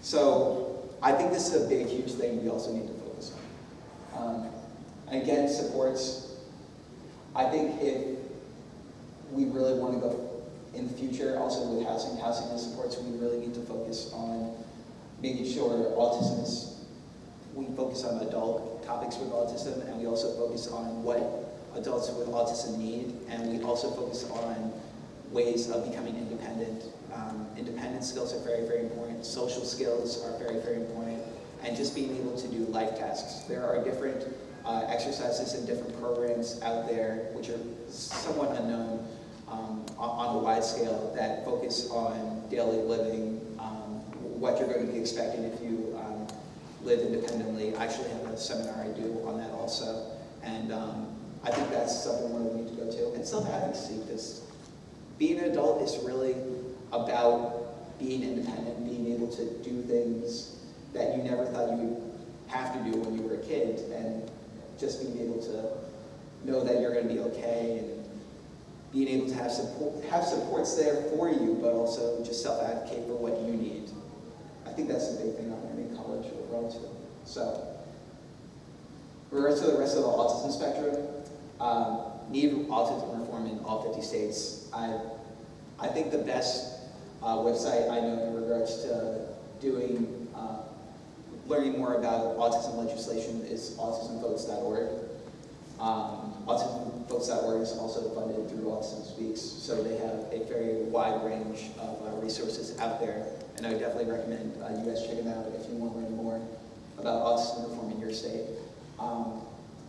So I think this is a big, huge thing we also need to focus on. And again, supports. I think if we really want to go in the future, also with housing and supports, we really need to focus on making sure we focus on adult topics with autism, and we also focus on what adults with autism need, and we also focus on ways of becoming independent. Independent skills are very, very important. Social skills are very, very important. And just being able to do life tasks. There are different exercises and different programs out there which are somewhat unknown on a wide scale that focus on daily living, what you're going to be expecting if you live independently. I actually have a seminar I do on that also. And I think that's something we need to go to. And self-advocacy, because being an adult is really about being independent, being able to do things that you never thought you would have to do when you were a kid, and just being able to know that you're going to be okay, and being able to have supports there for you, but also just self-advocate for what you need. I think that's the big thing I'm learning in college overall too. So, in regards to the rest of the autism spectrum, need autism reform in all 50 states. I think the best website I know in regards to learning more about autism legislation is autismvotes.org. Autismvotes.org is also funded through Autism Speaks, so they have a very wide range of resources out there, and I would definitely recommend you guys check them out if you want to learn more about autism reform in your state.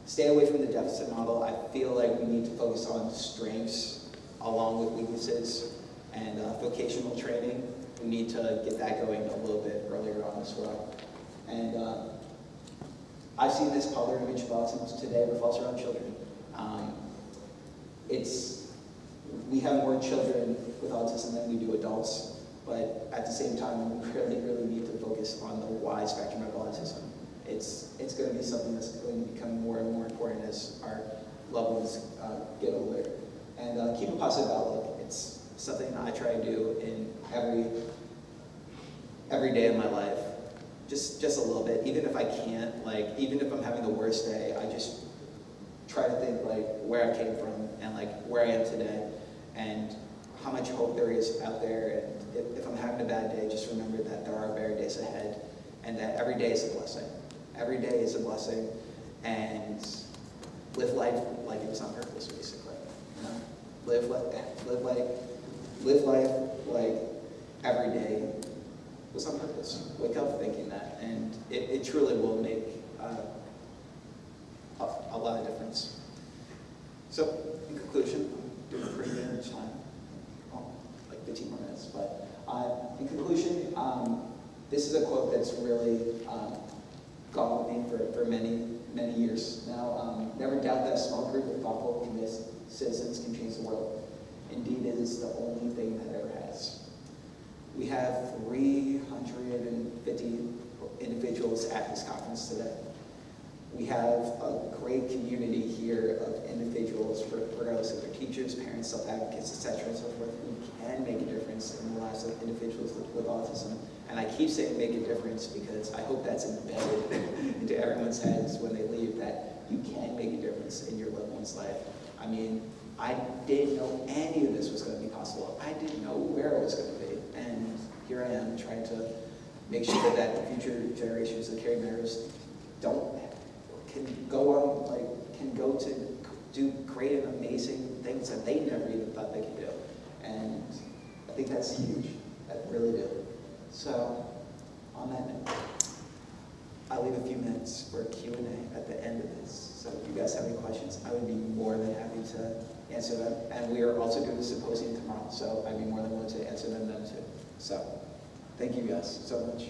Stay away from the deficit model. I feel like we need to focus on strengths along with weaknesses, and vocational training. We need to get that going a little bit earlier on as well. And I've seen this popular image of autism today revolves around children. We have more children with autism than we do adults, but at the same time, we really, really need to focus on the wide spectrum of autism. It's going to be something that's going to become more and more important as our loved ones get older. And keep a positive outlook. It's something I try to do in every day of my life. Just a little bit, even if I can't, even if I'm having the worst day, I just try to think where I came from and where I am today and how much hope there is out there. And if I'm having a bad day, just remember that there are better days ahead, and that every day is a blessing. Every day is a blessing, and live life like it was on purpose, basically. You know? Live life like every day was on purpose. Wake up thinking that, and it truly will make a lot of difference. So, in conclusion, I'm doing pretty good each time. Like 15 more minutes, but in conclusion, this is a quote that's really gone with me for many, many years now. Never doubt that a small group of thoughtful, committed citizens can change the world. Indeed, it is the only thing that ever has. We have 350 individuals at this conference today. We have a great community here of individuals, regardless of their teachers, parents, self-advocates, etc., and so forth, who can make a difference in the lives of individuals with autism. And I keep saying make a difference because I hope that's embedded into everyone's heads when they leave, that you can make a difference in your loved one's life. I mean, I didn't know any of this was going to be possible. I didn't know where I was going to be. And here I am trying to make sure that the future generations of Kerry Magros can go to do great and amazing things that they never even thought they could do. And I think that's huge. I really do. So, on that note, I'll leave a few minutes for Q&A at the end of this. So if you guys have any questions, I would be more than happy to answer them. And we are also doing a symposium tomorrow, so I'd be more than willing to answer them then too. So, thank you guys so much.